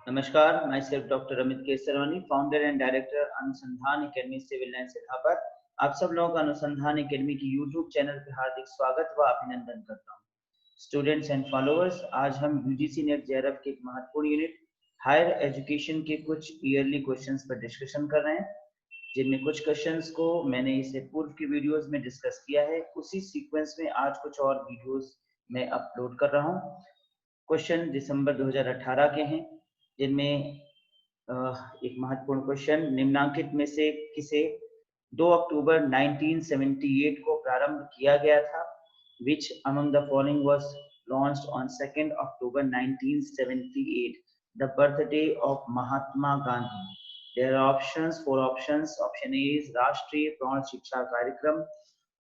नमस्कार, my self doctor Amit Kesarwani, founder and director अनुसंधान academy civil lines Allahabad. आप सब लोगों का अनुसंधान एकेडमी की यूट्यूब चैनल पर हार्दिक स्वागत व अभिनंदन करता हूँ। स्टूडेंट्स एंड फॉलोअर्स, आज हम यूजीसी नेट जेआरएफ के एक महत्वपूर्ण यूनिट हायर एजुकेशन के कुछ ईयरली क्वेश्चंस पर डिस्कशन कर रहे हैं, जिनमें कुछ क्वेश्चंस को मैंने इससे पूर्व की वीडियोस में डिस्कस किया है। उसी सीक्वेंस में आज कुछ और वीडियोस मैं अपलोड कर रहा हूँ। क्वेश्चन दिसंबर 2018 के हैं, जिनमें एक महत्वपूर्ण क्वेश्चन, निम्नांकित में से किसे 2 अक्टूबर 1978 को प्रारंभ किया गया था? Which among the following was launched on 2nd October 1978, the birthday of Mahatma Gandhi? There are options, 4 options. Option A is राष्ट्रीय प्रौढ़ शिक्षा कार्यक्रम.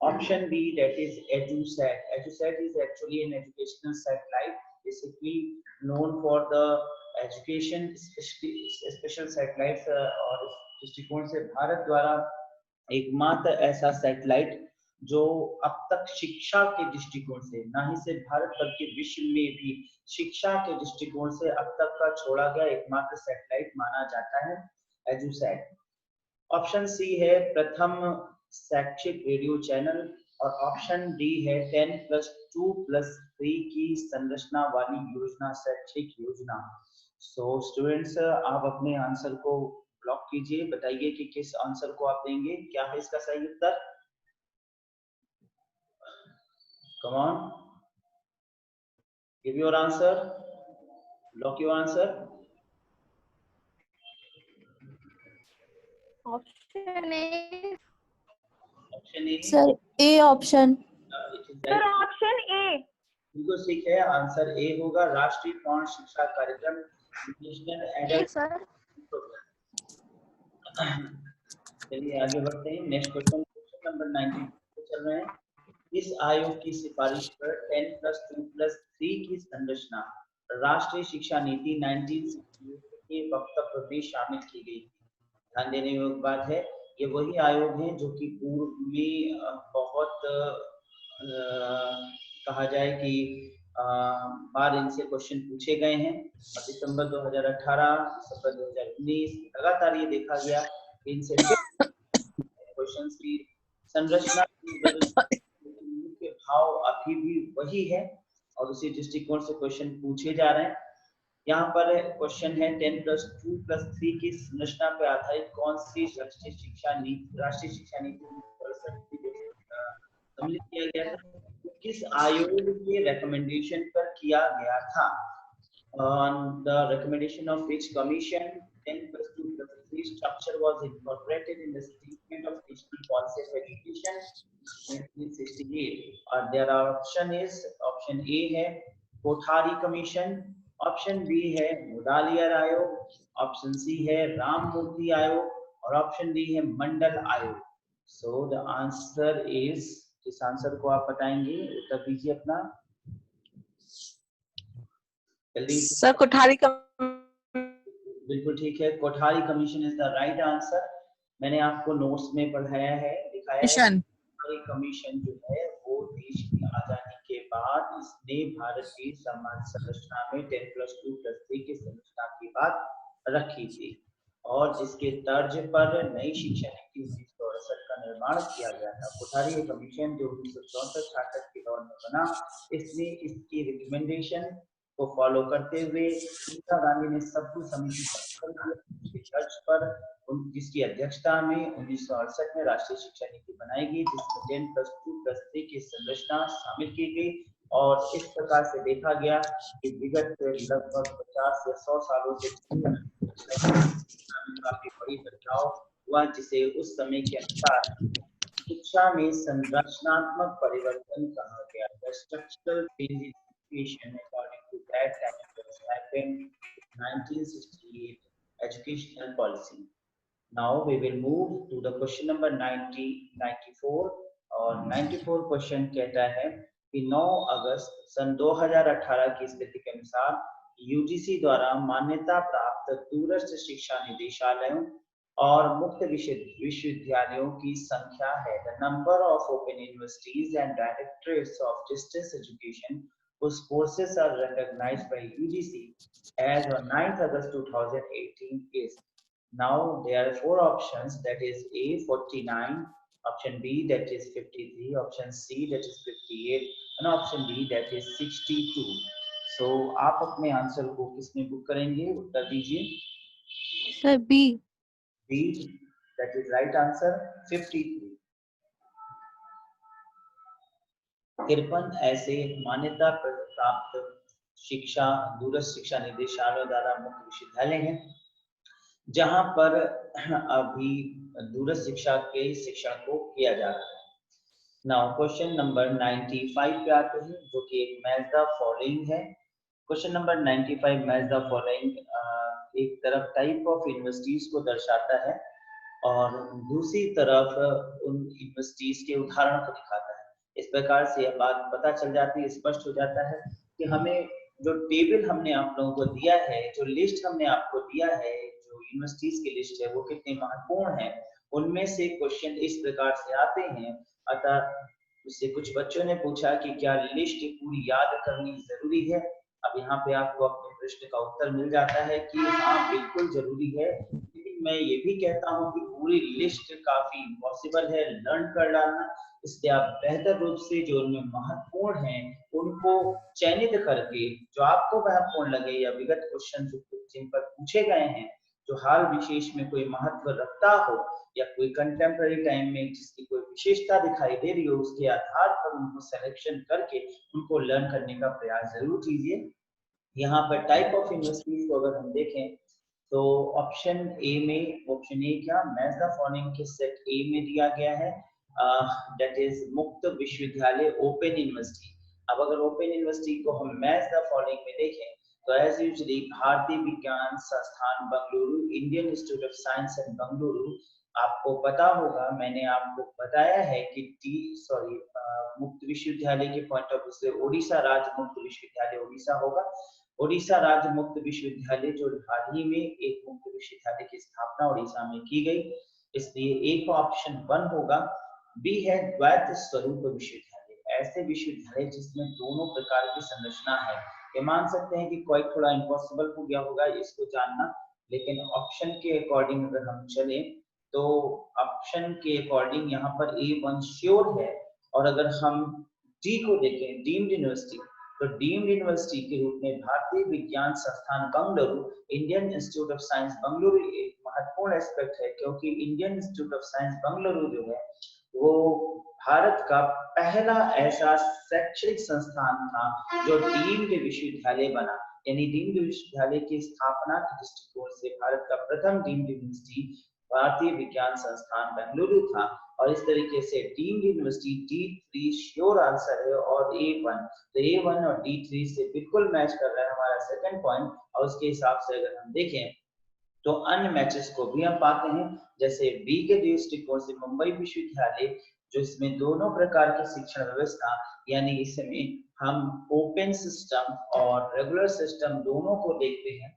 Option B, that is EduSat. EduSat is actually an educational satellite, basically known for the education special satellite. और इस दृष्टिकोण से भारत द्वारा एकमात्र ऐसा सैटेलाइट जो अब तक शिक्षा के दृष्टिकोण से, ना ही सिर्फ भारत बल्कि विश्व में भी शिक्षा के दृष्टिकोण से अब तक का छोड़ा गया एकमात्र सैटेलाइट माना जाता है, एडुसैट। ऑप्शन सी है प्रथम शैक्षिक रेडियो चैनल, और ऑप्शन डी है 10+2+3 की संरचना वाली योजना, शैक्षिक योजना। सो स्टूडेंट्स, आप अपने आंसर को ब्लॉक कीजिए, बताइए कि किस आंसर को आप देंगे, क्या है इसका सही उत्तर। Come on, give your answer, block your answer. Option A option A sir, A option. Sir, option A बिल्कुल ठीक है, आंसर ए होगा, राष्ट्रीय प्रौढ़ शिक्षा कार्यक्रम, नेशनल एडल्ट प्रोग्राम। चलिए आगे बढ़ते हैं। नेक्स्ट क्वेश्चन, क्वेश्चन नंबर 19 पे चल रहे हैं। इस आयोग की सिफारिश पर 10+2+3 की संरचना राष्ट्रीय शिक्षा नीति 1968 के वक्तव्य में शामिल की गई थी। ध्यान देने योग्य बात है, ये वही आयोग है जो कि पूर्व में बहुत कहा जाए कि बार इनसे क्वेश्चन पूछे गए हैं। और दिसंबर 2018, दिसंबर 2019 लगातार ये देखा गया कि इनसे क्वेश्चंस की संरचना के भाव अभी भी वही है और उसी दृष्टिकोण से क्वेश्चन पूछे जा रहे हैं। यहाँ पर क्वेश्चन है 10+2+3 की संरचना पर आधारित कौन सी राष्ट्रीय शिक्षा नीति सम्मिलित किया गया था, किस आयोग के रिकमेंडेशन पर किया गया था? On the recommendation of which commission 10+2+3 structure was incorporated in the statement of national policy of education 1968. और their option is, option A है कोठारी कमीशन, ऑप्शन बी है मुदालियर आयोग, ऑप्शन सी है राममूर्ति आयोग और ऑप्शन डी है मंडल आयोग। सो द आंसर इज, इस आंसर को आप बताएंगे, उत्तर दीजिए अपना जल्दी। सर, कोठारी बिल्कुल ठीक है, Kothari commission is the right answer. मैंने आपको नोट्स में पढ़ाया है, दिखाया है। कोठारी कमीशन जो है वो देश की आजादी के बाद इसने भारत की समाज संरचना में 10+2+3 की संरचना की बात रखी थी और जिसके तर्ज पर नई शिक्षा नीति 1968 का निर्माण किया गया था। कोठारी कमीशन जो 1964-66 के दौर में बना, इसने इसकी रिकमेंडेशन को फॉलो करते हुए इंदिरा गांधी ने सबको समिति के तर्ज पर जिसकी अध्यक्षता में 1968 में राष्ट्रीय शिक्षा नीति बनाई गई, जिसमें 10+2+3 की संरचना शामिल की गई। और इस प्रकार से देखा गया कि विगत लगभग 50 या 100 सालों से काफी बड़ी बदलाव हुआ, जिसे उस समय के अनुसार शिक्षा में संरचनात्मक परिवर्तन कहा गया। Structural change in education according to that that happened in 1968 educational policy. Now we will move to the question number 94 और 94 क्वेश्चन कहता है कि 9 अगस्त सन 2018 की स्थिति के अनुसार यूजीसी द्वारा मान्यता प्राप्त दूरस्थ शिक्षा निदेशालयों और मुक्त विश्वविद्यालयों की संख्या है। The number of open universities and directorates of distance education whose courses are recognized by UGC as on 9th August 2018 is. Now there are four options, that is A 49, option B that is 53, option C that is 58 and option D that is 62. So आप अपने answer को किसमें book करेंगे, उत्तर दीजिए। Sir, B. B, that is right answer, 53। 53 ऐसे मान्यता प्राप्त शिक्षा दूरस्थ शिक्षा निदेशालय द्वारा मुक्त विश्वविद्यालय हैं जहां पर अभी दूरस्थ शिक्षा के शिक्षण को किया जा रहा है। नाउ क्वेश्चन नंबर 95 पे आते हैं, जो कि एक मैच द फॉलोइंग है। Question number 95 match the following एक तरफ टाइप ऑफ यूनिवर्सिटीज को दर्शाता है और दूसरी तरफ उन यूनिवर्सिटीज के उदाहरण को दिखाता है। इस प्रकार से यह बात पता चल जाती है, स्पष्ट हो जाता है कि हमें जो टेबल हमने आप लोगों को दिया है, जो लिस्ट हमने आपको दिया है, जो यूनिवर्सिटीज की लिस्ट है वो कितनी महत्वपूर्ण है, उनमें से क्वेश्चन इस प्रकार से आते हैं। अतः उससे कुछ बच्चों ने पूछा कि क्या लिस्ट पूरी याद करनी जरूरी है। अब यहाँ पे आपको अपने प्रश्न का उत्तर मिल जाता है कि हाँ बिल्कुल जरूरी है, लेकिन मैं ये भी कहता हूँ कि पूरी लिस्ट काफी इम्पॉसिबल है लर्न कर डालना, इसलिए आप बेहतर रूप से जो उनमें महत्वपूर्ण हैं उनको चयनित करके जो आपको महत्वपूर्ण लगे या विगत क्वेश्चन जिन पर पूछे गए हैं जो हाल विशेष में कोई महत्व रखता हो या कोई कंटेम्पररी टाइम में जिसकी कोई विशेषता दिखाई दे रही हो, उसके आधार पर उनको सिलेक्शन करके उनको लर्न करने का प्रयास जरूर कीजिए। यहाँ पर टाइप ऑफ यूनिवर्सिटीज को अगर हम देखें तो ऑप्शन ए में, ऑप्शन ए क्या, मैच द फॉलोइंग के सेट ए में दिया गया है, दैट इज मुक्त विश्वविद्यालय ओपन यूनिवर्सिटी। अब अगर ओपन यूनिवर्सिटी को हम मैच द फॉलोइंग में देखें तो एज यूजुअली भारतीय विज्ञान संस्थान Bengaluru, Indian institute of science and Bengaluru. आपको पता होगा, मैंने आपको बताया है कि मुक्त विश्वविद्यालय के पॉइंट ऑफ व्यू से ओडिशा राज्य मुक्त विश्वविद्यालय ओडिशा होगा। ओडिशा राज्य मुक्त विश्वविद्यालय जो हाल ही में एक मुक्त विश्वविद्यालय की स्थापना ओडिशा में की गई, इसलिए एक ऑप्शन 1 होगा। बी है द्वैत स्वरूप विश्वविद्यालय, ऐसे विश्वविद्यालय जिसमें दोनों प्रकार की संरचना है। ये मान सकते हैं कि कोई थोड़ा इम्पॉसिबल हो गया होगा इसको जानना, लेकिन ऑप्शन के अकॉर्डिंग अगर हम चले तो ऑप्शन के अकॉर्डिंग यहाँ पर A1 श्योर है। और अगर हम डी को देखें, डीम्ड यूनिवर्सिटी, तो डीम्ड यूनिवर्सिटी के रूप में भारतीय विज्ञान संस्थान Bengaluru, Indian institute of science Bengaluru एक महत्वपूर्ण एस्पेक्ट है, क्योंकि Indian institute of science Bengaluru जो है वो भारत का पहला ऐसा शैक्षणिक संस्थान था जो डीम्ड विश्वविद्यालय बना, यानी डीम्ड विश्वविद्यालय की स्थापना के दृष्टिकोण से भारत का प्रथम डीम्ड यूनिवर्सिटी भारतीय विज्ञान संस्थान बेंगलुरु था। और इस तरीके से deemed university D3 sure answer है और A1, तो A1 और D3 से बिल्कुल मैच कर रहा है हमारा सेकंड पॉइंट। और उसके हिसाब से अगर हम देखें तो अन्य मैचेस को भी हम पाते हैं, जैसे बी के दृष्टिकोण से मुंबई विश्वविद्यालय जो इसमें दोनों प्रकार की शिक्षण व्यवस्था, यानी इसमें हम ओपन सिस्टम और रेगुलर सिस्टम दोनों को देखते हैं।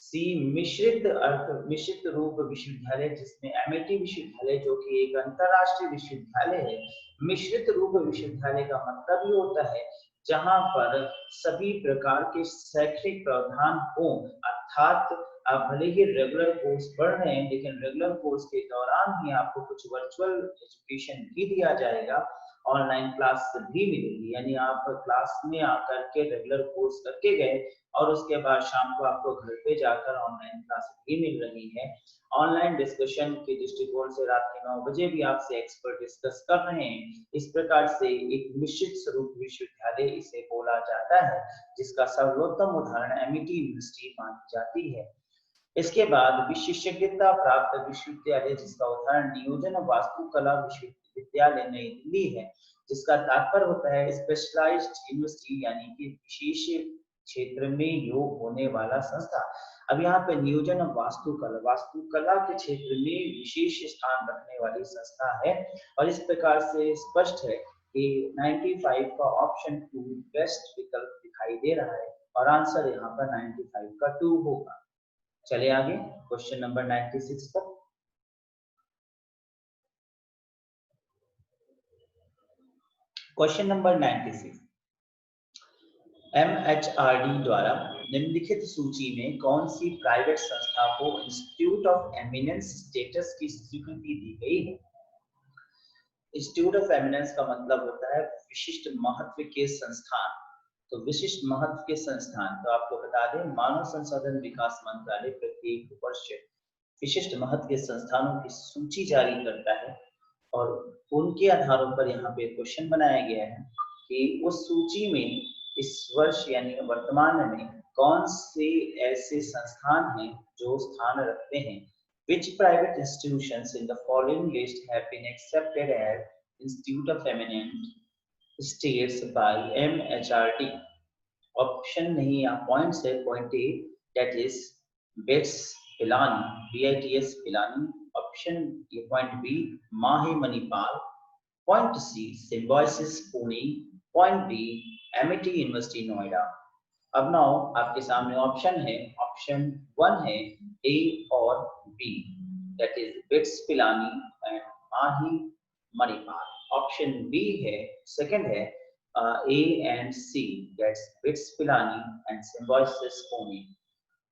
सी मिश्रित रूप विश्वविद्यालय जिसमें एमआईटी विश्वविद्यालय जो कि एक अंतरराष्ट्रीय विश्वविद्यालय है। मिश्रित रूप विश्वविद्यालय का मतलब ये होता है जहां पर सभी प्रकार के शैक्षिक प्रावधान हो, अर्थात आप भले ही रेगुलर कोर्स पढ़ रहे हैं लेकिन रेगुलर कोर्स के दौरान ही आपको कुछ वर्चुअल एजुकेशन भी दिया जाएगा, ऑनलाइन क्लास भी मिलेगी, यानी आप क्लास में आकर के रेगुलर कोर्स करके गए और उसके बाद शाम को आपको घर पे जाकर ऑनलाइन क्लास भी मिल रही है। ऑनलाइन डिस्कशन के दृष्टिकोण से रात के 9 बजे भी आपसे एक्सपर्ट डिस्कस कर रहे हैं। इस प्रकार से एक निश्चित स्वरूप विश्वविद्यालय इसे बोला जाता है, जिसका सर्वोत्तम उदाहरण एमआईटी यूनिवर्सिटी मानी जाती है। इसके बाद विशेषज्ञता प्राप्त विश्वविद्यालय जिसका उदाहरण नियोजन वास्तुकला विश्वविद्यालय नई दिल्ली है, जिसका तात्पर्य होता है स्पेशलाइज्ड यूनिवर्सिटी, यानी कि विशेष क्षेत्र में योग होने वाला संस्था। अब यहाँ पे नियोजन और वास्तुकला के क्षेत्र में विशेष स्थान रखने वाली संस्था है। और इस प्रकार से स्पष्ट है कि 95 का ऑप्शन 2 बेस्ट विकल्प दिखाई दे रहा है और आंसर यहाँ पर 95 का 2 होगा। चले आगे क्वेश्चन नंबर 96 पर। क्वेश्चन नंबर 96, MHRD द्वारा निम्नलिखित सूची में कौन सी प्राइवेट संस्था को इंस्टीट्यूट ऑफ एमिनेंस स्टेटस की स्वीकृति दी गई है? इंस्टीट्यूट ऑफ एमिनेंस का मतलब होता है विशिष्ट महत्व के संस्थान। तो विशिष्ट महत्व के संस्थान, तो आपको बता दें मानव संसाधन विकास मंत्रालय प्रत्येक वर्ष विशिष्ट महत्व के संस्थानों की सूची जारी करता है और उनके आधारों पर यहाँ पे क्वेश्चन बनाया गया है कि उस सूची में इस वर्ष यानी वर्तमान में कौन से ऐसे संस्थान हैं जो स्थान रखते हैं। Which private institutions in the following list have been accepted as Institute of Eminent States by MHRD? Option नहीं या पॉइंट्स है। Point A that is BITS Pilani, BITS Pilani. Option ये point B MAHE Manipal. Point C Symbiosis Pune. Point B Amity university Noida. अब now आपके सामने option है। Option 1 है A और B that is BITS Pilani and MAHE Manipal. Option B है सेकंड है A and C, that's BITS Pilani and Symbiosis Pune.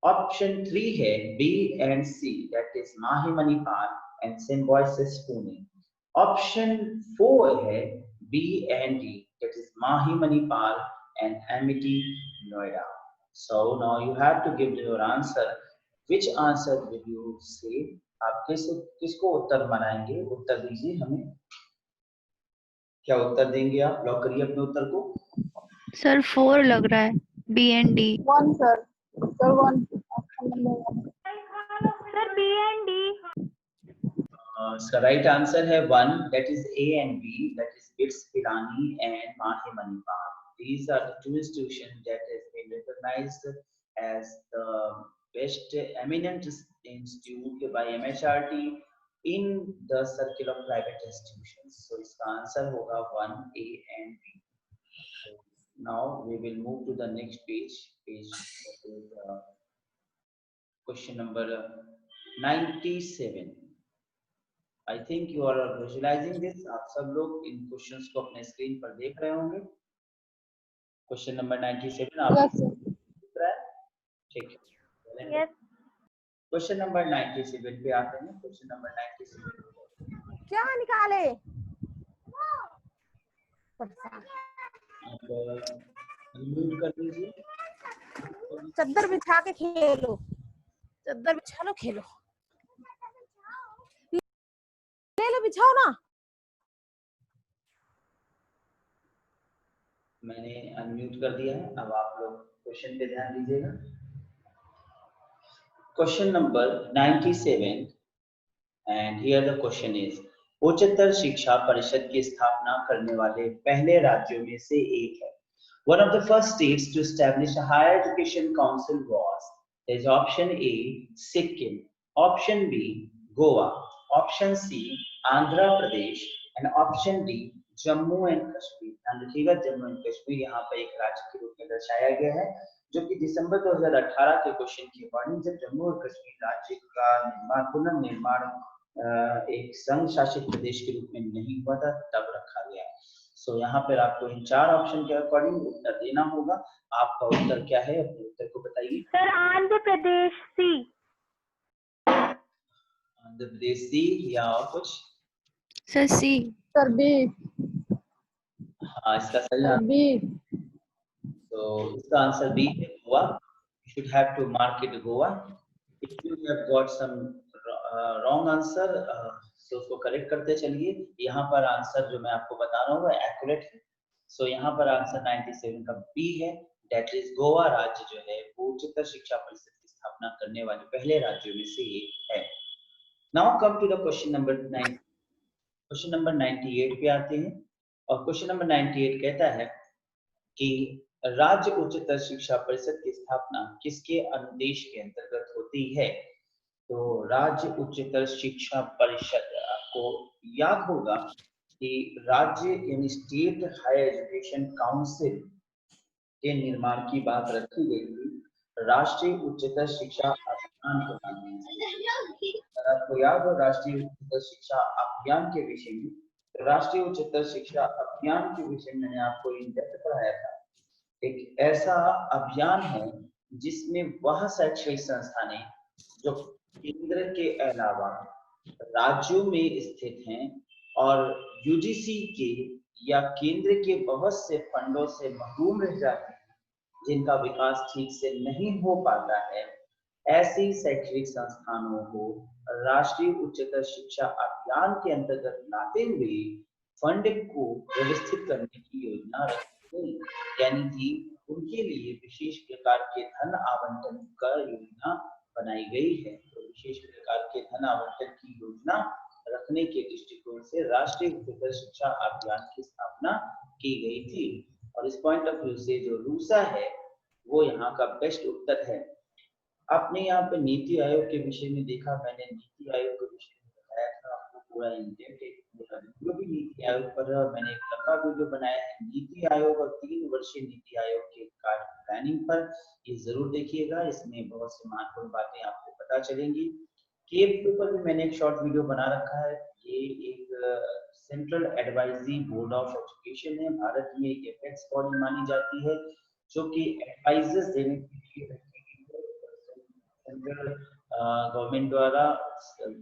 Option 3 है B and C, that is Mahi Manipal and Symbiosis Pune. Option 4 है B and D, that is Mahi Manipal and Amity Noida. So now you have to give your answer. Which answer will you say? आप किसको उत्तर बनाएंगे? उत्तर दीजिए हमें। क्या उत्तर देंगे आप? Lock करिए अपने उत्तर को। सर 4 लग रहा है, B and D। 1 sir 1 option number 1 sir B and D। इसका राइट आंसर है 1 that is A and B, that is BITS Pilani and Mahi Manipal. These are the two institutions that has been recognized as the best eminent institute by MHRD in the circle of private institutions. So इसका answer होगा 1 A and B. So now we will move to the next page. Question number 97. I think you are visualizing this. आप सब लोग इन questions को अपने screen पर देख रहे होंगे। क्वेश्चन नंबर 97 आप देख रहे हैं? ठीक है। Yes क्वेश्चन नंबर 97 पे आते हैं। क्वेश्चन नंबर 97 क्या निकाले? आप अनम्यूट कर दीजिए। चद्दर बिछा के खेलो, चद्दर बिछा लो, खेलो, ले लो, बिछाओ ना। मैंने अनम्यूट कर दिया है। अब आप लोग क्वेश्चन पे ध्यान दीजिएगा। Question number 97 and here the question is उच्चतर शिक्षा परिषद की स्थापना करने वाले पहले राज्यों में से एक है। One of the first states to establish a higher education council was, there is option A Sikkim, option B Goa, option C Andhra Pradesh and option D Jammu and Kashmir. ध्यान रखिएगा जम्मू एंड कश्मीर यहाँ पर एक राज्य के रूप में दर्शाया गया है, जो कि दिसंबर 2018 के क्वेश्चन की अकॉर्डिंग जब जम्मू और कश्मीर राज्य का निर्माण पुनर्निर्माण एक संघ शासित प्रदेश के रूप में नहीं हुआ था तब रखा गया है। सो यहाँ पर आपको इन 4 ऑप्शन के अकॉर्डिंग उत्तर देना होगा। आपका उत्तर क्या है? अपने उत्तर को बताइए। Sir Andhra Pradesh C. Andhra Pradesh C या और कुछ? Sir C। Sir B. हाँ इसका सही आंसर बी। तो इसका आंसर बी है Goa. You should have to mark it Goa. If you have got some wrong answer, तो उसको करेक्ट करते चलिए। यहाँ पर आंसर जो मैं आपको बता रहा हूँ वो एक्यूरेट है। सो यहाँ पर आंसर 97 का बी है, दैट इज गोवा राज्य जो है वो उच्चतर शिक्षा परिषद की स्थापना करने वाले पहले राज्यों में से एक है। Now come to the question number 9। Question number 98 पे आते हैं और क्वेश्चन नंबर 98 कहता है कि राज्य उच्चतर शिक्षा परिषद की स्थापना किसके अनुदेश के अंतर्गत होती है? तो राज्य उच्चतर शिक्षा परिषद, आपको याद होगा कि राज्य यानी स्टेट हायर एजुकेशन काउंसिल के निर्माण की बात रखी गई थी राष्ट्रीय उच्चतर शिक्षा अभियान के माध्यम से। आपको याद हो राष्ट्रीय उच्चतर शिक्षा अभियान के विषय में, तो राष्ट्रीय उच्चतर शिक्षा अभियान के विषय में मैंने आपको इन डेप्थ पढ़ाया था एक ऐसा अभियान है जिसमें वह शैक्षणिक संस्थानें जो केंद्र के अलावा राज्यों में स्थित हैं और यूजीसी के या केंद्र के बहुत से फंडों से महरूम रह जाते हैं, जिनका विकास ठीक से नहीं हो पाता है, ऐसी शैक्षणिक संस्थानों को राष्ट्रीय उच्चतर शिक्षा अभियान के अंतर्गत लाते हुए फंड को व्यवस्थित करने की योजना रखी गई, यानी कि उनके लिए विशेष प्रकार के धन आवंटन का योजना बनाई गई है। तो विशेष प्रकार के धन आवंटन की योजना रखने के दृष्टिकोण से राष्ट्रीय उच्चतर शिक्षा अभियान की स्थापना की गई थी। और इस पॉइंट ऑफ व्यू से जो रूसा है वो यहाँ का बेस्ट उत्तर है। आपने यहाँ पे नीति आयोग के विषय में देखा, मैंने नीति आयोग के विषय में बताया था आपको पूरा इंडेप्थ एक वीडियो भी नीति आयोग पर है, और मैंने एक लंबा वीडियो बनाया है नीति आयोग और 3 वर्षीय नीति आयोग के कार्य प्लानिंग पर, ये जरूर देखिएगा, इसमें बहुत सी महत्वपूर्ण बातें आपको पता चलेंगी। केप पर भी मैंने एक शॉर्ट वीडियो बना रखा है, ये एक central advisory board of education है, भारत में एक एपेक्स बॉडी मानी जाती है जो कि एडवाइजर्स देने के लिए सेंट्रल गवर्नमेंट द्वारा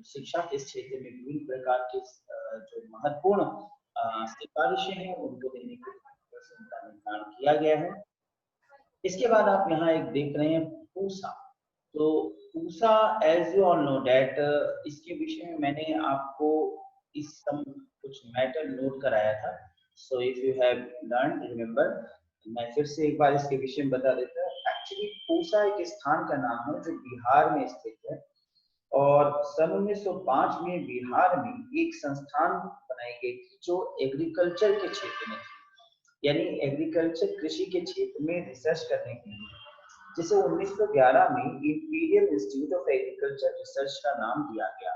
शिक्षा के क्षेत्र में विभिन्न प्रकार के जो महत्वपूर्ण सिफारिशें हैं उनको देने के लिए निर्माण किया गया है। इसके बाद आप यहाँ एक देख रहे हैं पूसा। तो Pusa as you all know that, इसके विषय में मैंने आपको इस कुछ मैटर नोट कराया था। So if you have learn remember, मैं फिर से एक बार इसके विषय में बता देता हूँ। एक्चुअली पूसा एक स्थान का नाम है जो बिहार में स्थित है, और सन 1905 में बिहार में एक संस्थान बनाई गई थी जो एग्रीकल्चर के क्षेत्र में थी, यानी एग्रीकल्चर कृषि के क्षेत्र में रिसर्च करने के लिए, जिसे 1911 में imperial institute of agriculture research का नाम दिया गया।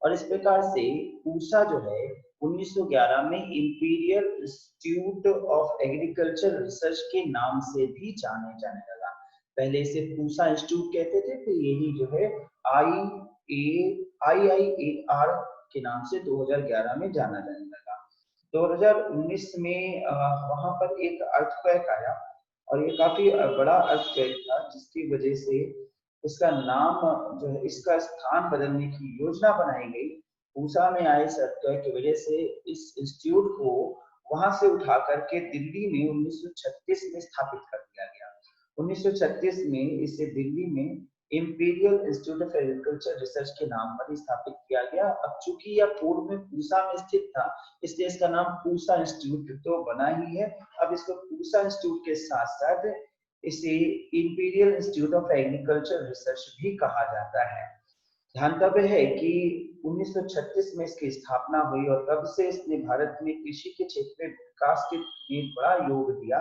और इस प्रकार से पूसा जो है 1911 में imperial institute of agriculture research के नाम से भी जाने जाने लगा। पहले इसे पूसा इंस्टीट्यूट कहते थे, फिर यही जो है IIAR के नाम से 2011 में जाना जाने लगा। 2019 में वहां पर एक अर्थक्वेक आया, और ये काफी बड़ा अर्थक्वेक था, जिसकी वजह से इसका नाम जो है, इसका स्थान बदलने की योजना बनाई गई। पूसा में आए इस अर्थक्वेक की वजह से इस इंस्टीट्यूट को वहां से उठा करके दिल्ली में 1936 में स्थापित कर दिया गया। 1936 में इसे दिल्ली में imperial institute of agriculture research के नाम पर स्थापित किया गया। अब चूंकि यह पूर्व में पूसा में स्थित था, इसलिए इसका नाम पूसा इंस्टीट्यूट तो बना ही है। अब इसको पूसा इंस्टीट्यूट के साथ साथ इसे imperial institute of agriculture research भी कहा जाता है। ध्यातव्य है कि 1936 में इसकी स्थापना हुई, और तब से इसने भारत में कृषि के क्षेत्र में विकास के लिए बड़ा योग दिया।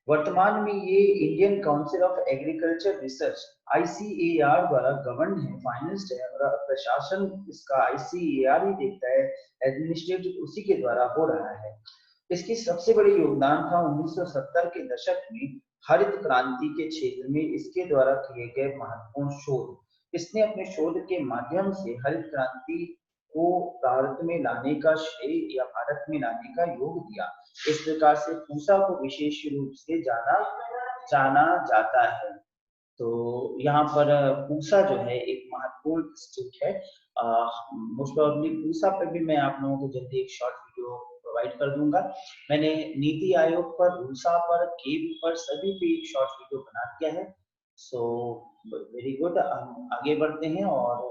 वर्तमान में ये Indian council of agriculture research ICAR द्वारा गवर्न है, फाइनेंस्ड है, और प्रशासन इसका ICAR ही देखता है, एडमिनिस्ट्रेटिव उसी के द्वारा हो रहा है। इसकी सबसे बड़ी योगदान था 1970 के दशक में हरित क्रांति के क्षेत्र में इसके द्वारा किए गए महत्वपूर्ण शोध। इसने अपने शोध के माध्यम से हरित क्रांति को भारत में लाने का श्रेय या भारत में लाने का योग दिया। इस प्रकार से पूसा को विशेष रूप से जाना जाता है। तो यहाँ पर पूसा जो है एक महत्वपूर्ण इंस्टीट्यूट है। मोस्ट प्रोबेबली पूसा पर भी मैं आप लोगों को जल्दी एक शॉर्ट वीडियो प्रोवाइड कर दूंगा। मैंने नीति आयोग पर, पूसा पर, केवी पर सभी पे एक शॉर्ट वीडियो बना दिया है। सो वेरी गुड, हम आगे बढ़ते हैं, और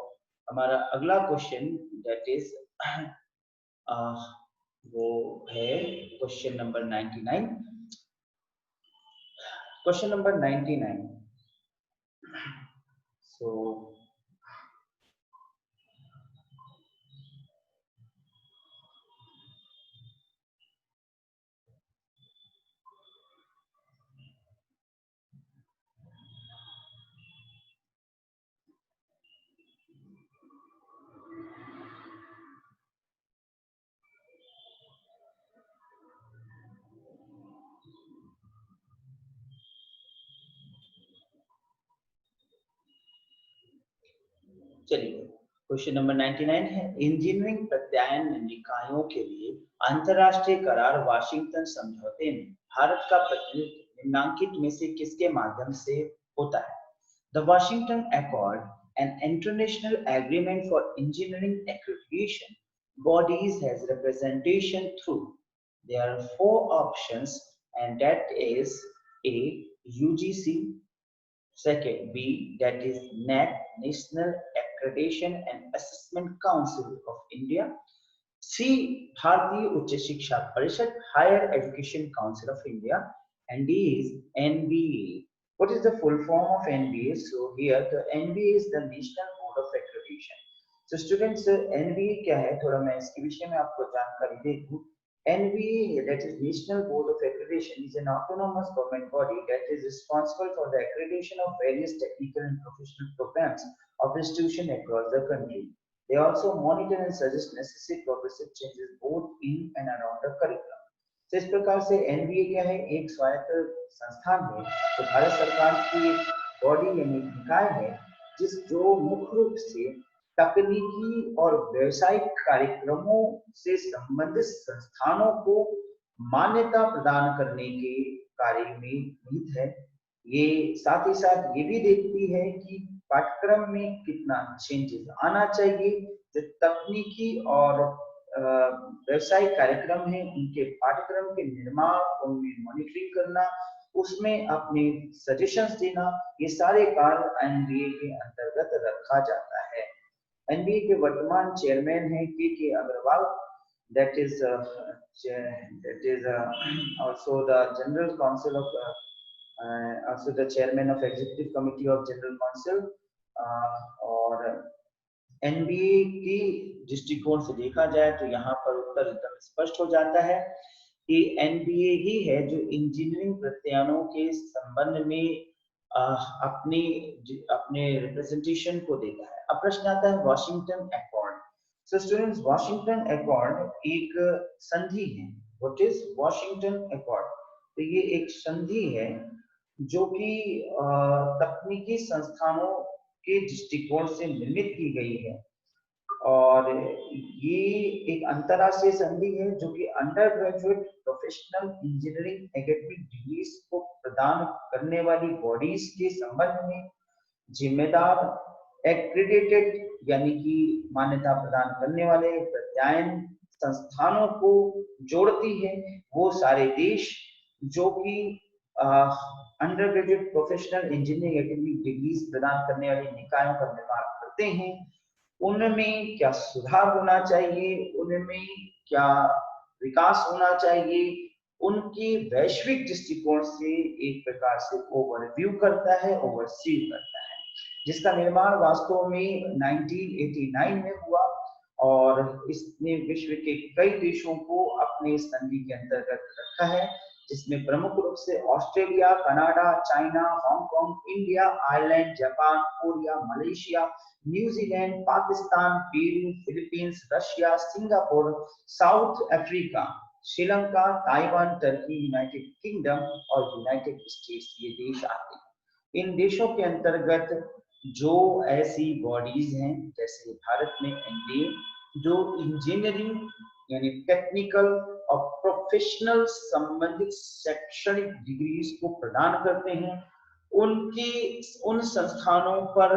हमारा अगला क्वेश्चन दैट इज वो है क्वेश्चन नंबर 99। Question number 99। सो चलिए, क्वेश्चन नंबर 99 है इंजीनियरिंग प्रत्यायन निकायों के लिए अंतरराष्ट्रीय करार वाशिंगटन समझौते में भारत का प्रतिनिधित्व निम्नांकित में से किसके माध्यम से होता है? The Washington accord, an international agreement for engineering accreditation bodies has representation through. There are 4 options, and that is A, UGC, second B, that is NAC, National Accreditation and Assessment Council of India, C, Bharatiya Uच्च Shiksha Parishad, Higher Education Council of India, and D is NBA. What is the full form of NBA? So here the NBA is the National Board of Accreditation. So students, NBA क्या है? थोड़ा मैं इसके विषय में आपको जानकारी दे दूं. NBA, that is National Board of Accreditation, is an autonomous government body that is responsible for the accreditation of various technical and professional programs of institutions across the country. They also monitor and suggest necessary progressive changes both in and around the curriculum. तो इस प्रकार से NBA क्या है? एक स्वायत्त संस्थान है, तो भारत सरकार की एक बॉडी यानी निकाय है जो मुख्य रूप से तकनीकी और व्यावसायिक कार्यक्रमों से संबंधित संस्थानों को मान्यता प्रदान करने के कार्य में निहित है। ये साथ ही साथ ये भी देखती है कि पाठ्यक्रम में कितना चेंजेस आना चाहिए, जो तकनीकी और व्यावसायिक कार्यक्रम है उनके पाठ्यक्रम के निर्माण, उनमें मॉनिटरिंग करना, उसमें अपने सजेशंस देना, ये सारे कार्य एनबीए के अंतर्गत रखा जाता है। एनबीए के वर्तमान चेयरमैन हैं के Agarwal, that is also the general council of also the chairman of executive committee of general council। और एनबीए की दृष्टिकोण से देखा जाए तो यहाँ पर उत्तर एकदम स्पष्ट हो जाता है कि एनबीए ही है जो इंजीनियरिंग प्रत्यायनों के संबंध में अपने रिप्रेजेंटेशन को देता है। अब प्रश्न आता है Washington accord. So students, Washington accord एक संधि है। What is Washington accord? तो ये एक संधि है जो कि तकनीकी संस्थानों के दृष्टिकोण से निर्मित की गई है, और ये एक अंतरराष्ट्रीय संधि है जो कि under graduate professional engineering academic degrees को प्रदान करने वाली बॉडीज के संबंध में जिम्मेदार एक्रेडिटेड यानी कि मान्यता प्रदान करने वाले प्रत्यायन संस्थानों को जोड़ती है। वो सारे देश जो कि under graduate professional engineering academic degrees प्रदान करने वाली निकायों का निर्माण करते हैं, उनमें क्या सुधार होना चाहिए, उनमें क्या विकास होना चाहिए, उनकी वैश्विक दृष्टिकोण से एक प्रकार से ओवरव्यू करता है, ओवरसी करता है, जिसका निर्माण वास्तव में 1989 में हुआ और इसने विश्व के कई देशों को अपने संधि के अंतर्गत रखा है, जिसमें प्रमुख रूप से Australia, Canada, China, Hong Kong, India, Ireland, Japan, Korea, Malaysia, New Zealand, Pakistan, Peru, Philippines, Russia, Singapore, south Africa, Sri Lanka, Taiwan, Turkey, United kingdom और यूनाइटेड स्टेट्स ये देश आते हैं। इन देशों के अंतर्गत जो ऐसी बॉडीज हैं जैसे भारत में एनडीए, जो इंजीनियरिंग यानी टेक्निकल और प्रोफेशनल संबंधित शैक्षणिक डिग्रीज को प्रदान करते हैं, उन संस्थानों पर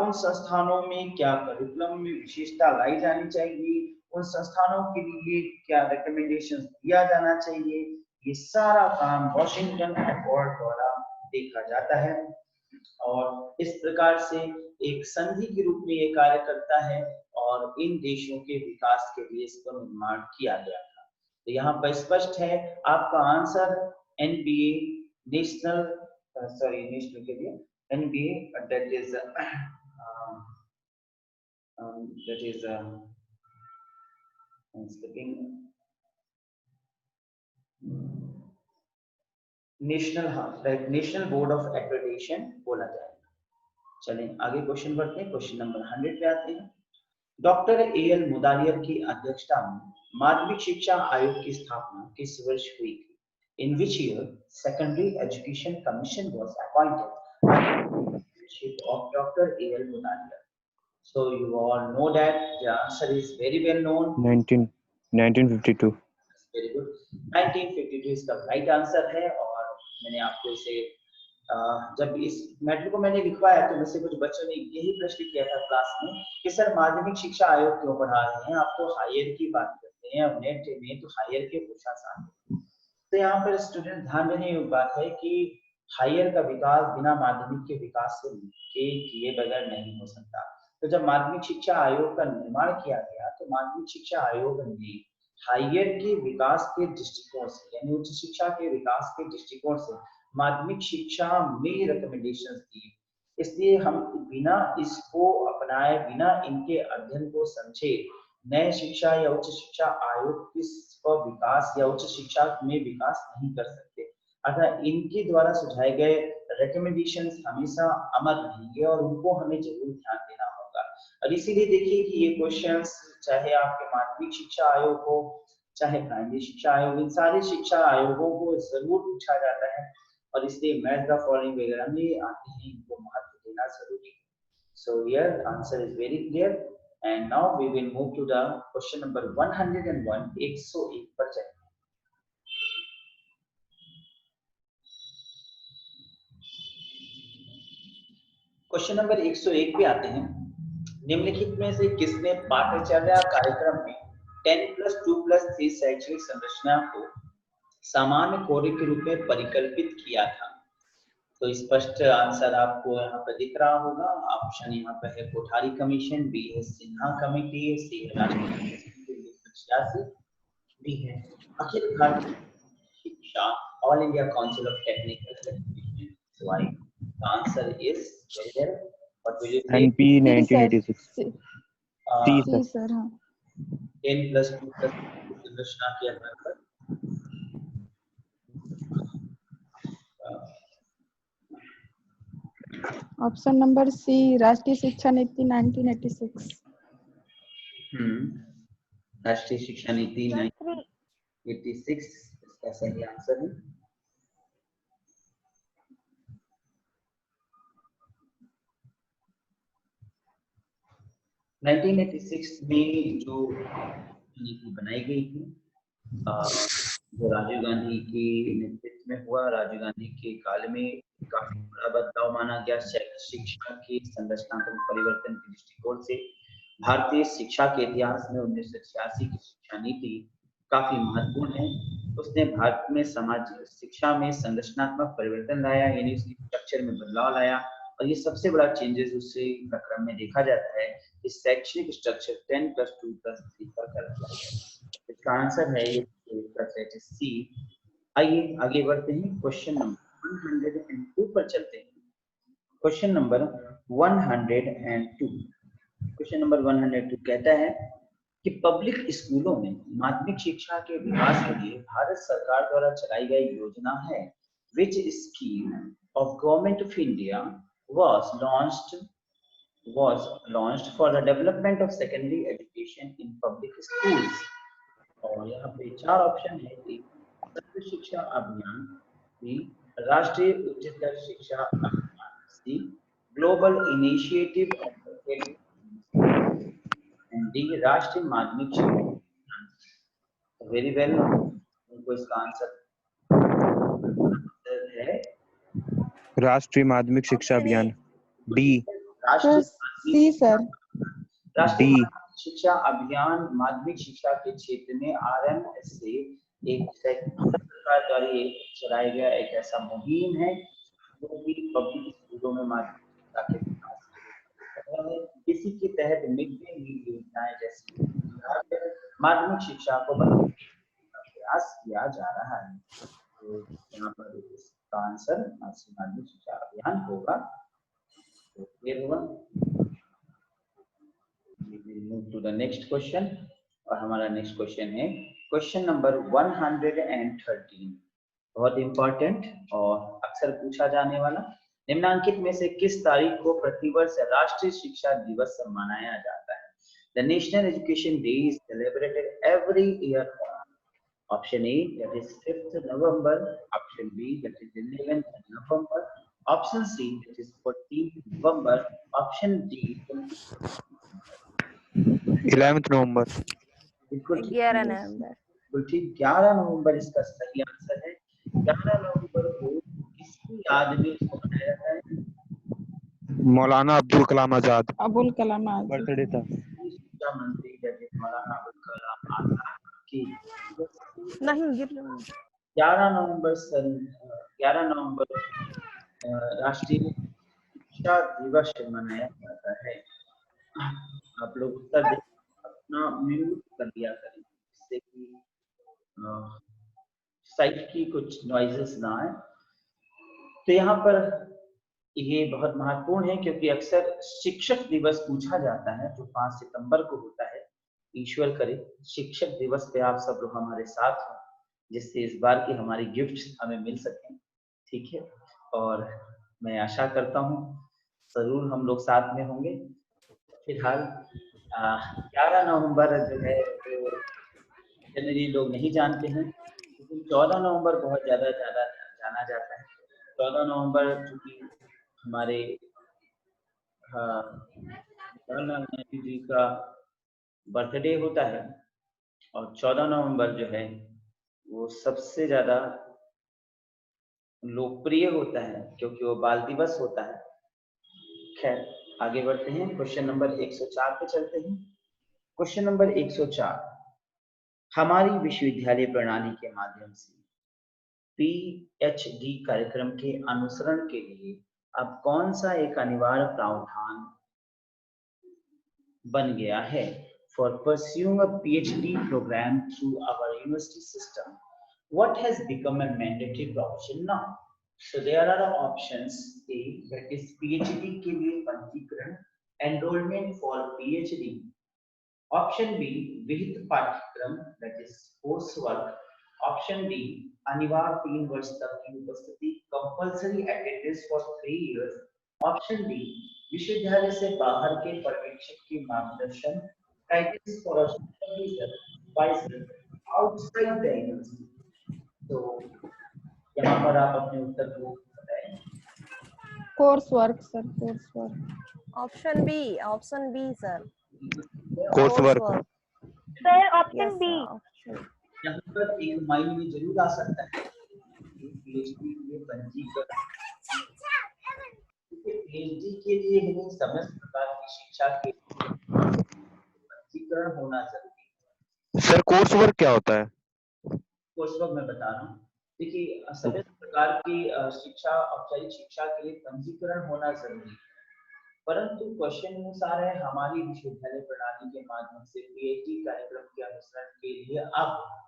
उन संस्थानों में क्या करिकुलम में विशेषता लाई जानी चाहिए, उन संस्थानों के लिए क्या रिकमेंडेशन दिया जाना चाहिए, ये सारा काम वाशिंगटन अकॉर्ड द्वारा देखा जाता है और इस प्रकार से एक संधि के रूप में ये कार्य करता है और इन देशों के विकास के लिए इसका निर्माण किया गया था। तो यहाँ पर स्पष्ट है आपका आंसर एनबीए नेशनल के लिए NBA that is national board of accreditation बोला जाएगा। चलें आगे क्वेश्चन बढ़ते हैं, क्वेश्चन नंबर 100 पे आते हैं। डॉक्टर एएल मुदालियर की अध्यक्षता में माध्यमिक शिक्षा आयोग की स्थापना किस वर्ष हुई थी? In which year Secondary Education Commission was appointed under the leadership of Dr. A.L. Mudalia? So you all know that the answer is very well known. 1952. Very good. 1952 इसका राइट आंसर है। और मैंने आपको इसे जब इस मैटर को मैंने लिखवाया तो मुझसे कुछ बच्चों ने यही प्रश्न किया था क्लास में कि सर माध्यमिक शिक्षा आयोग क्यों पढ़ा रहे हैं, आप तो हायर की बात करते हैं, नेट में तो हायर के पूछा शामिल। तो यहाँ पर स्टूडेंट ध्यान देने योग्य बात है कि हायर का विकास बिना माध्यमिक के विकास से किए बगैर नहीं हो सकता। तो जब माध्यमिक शिक्षा आयोग का निर्माण किया गया तो माध्यमिक शिक्षा आयोग ने हायर के विकास के दृष्टिकोण से यानी उच्च शिक्षा के विकास के दृष्टिकोण से माध्यमिक शिक्षा में रिकमेंडेशंस दी। इसलिए हम बिना इसको अपनाए, बिना इनके अध्ययन को समझे नए शिक्षा या उच्च शिक्षा आयोग किस विकास या उच्च शिक्षा में विकास नहीं कर सकते। अतः इनके द्वारा सुझाए गए रिकमेंडेशंस हमेशा अमर रहेंगे और उनको हमें जरूर ध्यान देना होगा। और इसीलिए देखिए कि ये क्वेश्चंस चाहे आपके माध्यमिक शिक्षा आयोग हो चाहे प्राइमरी शिक्षा आयोग, इन सारे शिक्षा आयोगों को जरूर पूछा जाता है और इसलिए मैथ द फॉलोइंग वगैरह में आते हैं, इनको महत्व देना जरूरी है। So here answer is very clear and now we will move to the question number 101 101 पर चलें। क्वेश्चन नंबर 101 पे आते हैं। निम्नलिखित में से किसने पाठ्यचर्या कार्यक्रम में 10+2+3 शैक्षणिक संरचना को सामान्य कोर्स के रूप में परिकल्पित किया था? तो स्पष्ट आंसर आपको यहाँ पर दिख रहा होगा। ऑप्शन यहाँ पर है कोठारी कमीशन, बी है सिन्हा कमेटी, सी है राष्ट्रीय, डी है अखिल भारतीय शिक्षा all India council of technical education. So I the answer is what will you से? NP 1986. सी सर। हाँ 10+2+ संरचना के आधार पर ऑप्शन नंबर सी राष्ट्रीय शिक्षा नीति 1986। राष्ट्रीय शिक्षा नीति 1986 इसका सही आंसर है। uh, 1986 में जो नीति बनाई गई थी जो राजीव गांधी के नेतृत्व में हुआ, राजीव गांधी के काल में काफी बड़ा बदलाव माना गया। शिक्षा की संरचनात्मक परिवर्तन के दृष्टिकोण से भारतीय शिक्षा के इतिहास में 1986 की शिक्षा नीति काफी महत्वपूर्ण है। उसने भारत में समाज शिक्षा में संरचनात्मक परिवर्तन लाया, यानी उसकी स्ट्रक्चर में बदलाव लाया और ये सबसे बड़ा चेंजेस उसी क्रम में देखा जाता है। इस शैक्षणिक स्ट्रक्चर 10+2+3 पर कर दिया गया। इसका आंसर है ये सी। आइए आगे बढ़ते हैं, क्वेश्चन नंबर 102 पर चलते हैं। क्वेश्चन नंबर 102, क्वेश्चन नंबर 102 कहता है कि पब्लिक स्कूलों में माध्यमिक शिक्षा के विकास के लिए भारत सरकार द्वारा चलाई गई योजना है। Which scheme of Government of India was launched for the development of secondary education in public schools? और यहाँ पे चार ऑप्शन है कि सर्व शिक्षा अभियान, बी राष्ट्रीय उच्चतर शिक्षा अभियान, C global initiative and D राष्ट्रीय माध्यमिक शिक्षा। वेरी वेल, उनको इसका आंसर है राष्ट्रीय माध्यमिक शिक्षा अभियान, डी। सी सर। राष्ट्रीय शिक्षा अभियान माध्यमिक शिक्षा के क्षेत्र में RMS से एक सरकार द्वारा चलाया गया एक ऐसा मुहिम है जो कि पब्लिक स्कूलों में माध्यमिक शिक्षा के विकास इसी के तहत मिड डे मील योजनाएं जैसी माध्यमिक शिक्षा को बढ़ाने का प्रयास किया जा रहा है। तो यहाँ पर इसका आंसर राष्ट्रीय माध्यमिक शिक्षा अभियान होगा। तो क्लियर हुआ? We will move to the next question और हमारा नेक्स्ट क्वेश्चन है क्वेश्चन नंबर 113, बहुत इंपॉर्टेंट और अक्सर पूछा जाने वाला। निम्नांकित में से किस तारीख को प्रतिवर्ष राष्ट्रीय शिक्षा दिवस मनाया जाता है? The National Education Day is celebrated every year on option A, that is 5th November, option B, that is 11th November, option C, that is 14th November, option D, 11th नवंबर। बिल्कुल ठीक 11 है। नवंबर। बिल्कुल ठीक, 11 नवंबर इसका सही आंसर है। 11 नवंबर को किसकी याद में इसको मनाया जाता है? मौलाना अब्दुल कलाम आजाद अबुल कलाम आजाद। बर्थडे था। शिक्षा मंत्री जनाब मौलाना अबुल कलाम आजाद की नहीं गिर रहा। 11 नवंबर सन 11 नवंबर राष्ट्रीय शिक्षा दिवस मनाया जाता है। आप लोग उत्तर दे अपना म्यूट कर दिया करें जिससे कि साइट की कुछ नॉइजेस ना आए। तो यहाँ पर ये बहुत महत्वपूर्ण है क्योंकि अक्सर शिक्षक दिवस पूछा जाता है जो 5 सितंबर को होता है। ईश्वर करे शिक्षक दिवस पे आप सब लोग हमारे साथ हो जिससे इस बार की हमारी गिफ्ट हमें मिल सके। ठीक है, और मैं आशा करता हूँ जरूर हम लोग साथ में होंगे। फिलहाल 11 नवंबर जो है वो जनरली लोग नहीं जानते हैं, लेकिन 14 नवंबर बहुत ज्यादा जाना जाता है। 14 नवंबर चूंकि हमारे जवाहरलाल नेहरू जी का बर्थडे होता है और 14 नवंबर जो है वो सबसे ज्यादा लोकप्रिय होता है क्योंकि वो बाल दिवस होता है। खैर आगे बढ़ते हैं, क्वेश्चन नंबर 104 पे चलते हैं। क्वेश्चन नंबर 104, हमारी विश्वविद्यालय प्रणाली के माध्यम से पीएचडी कार्यक्रम के अनुसरण के लिए अब कौन सा एक अनिवार्य प्रावधान बन गया है? For pursuing a PhD program through our university system, what has become a mandatory provision now? So there are options: A, that is PhD के लिए पंजीकरण, enrollment for PhD. Option B, विहित पाठ्यक्रम, that is coursework. Option D, अनिवार्य 3 वर्ष तक की उपस्थिति, compulsory attendance for 3 years. Option D, विश्वविद्यालय से बाहर के पर्यवेक्षक के मार्गदर्शन, guidance for a supervisor outside the university. तो यहाँ पर आप अपने उत्तर को बताएं। Course work sir, course work. Option B sir. Course work. Sir option B. यहाँ पर एक माइंड में जरूर आ सकता है पीएचडी के लिए पंजीकरण, पीएचडी के लिए हमें समस्त प्रकार की शिक्षा के पंजीकरण होना जरूरी है। सर कोर्स वर्क क्या होता है? कोर्स वर्क मैं बता रहा हूँ। देखिए सभी प्रकार की शिक्षा, औपचारिक शिक्षा के लिए पंजीकरण होना जरूरी है, परंतु क्वेश्चन अनुसार है हमारी विश्वविद्यालय प्रणाली के माध्यम से पीएचडी कार्यक्रम के अनुसरण के लिए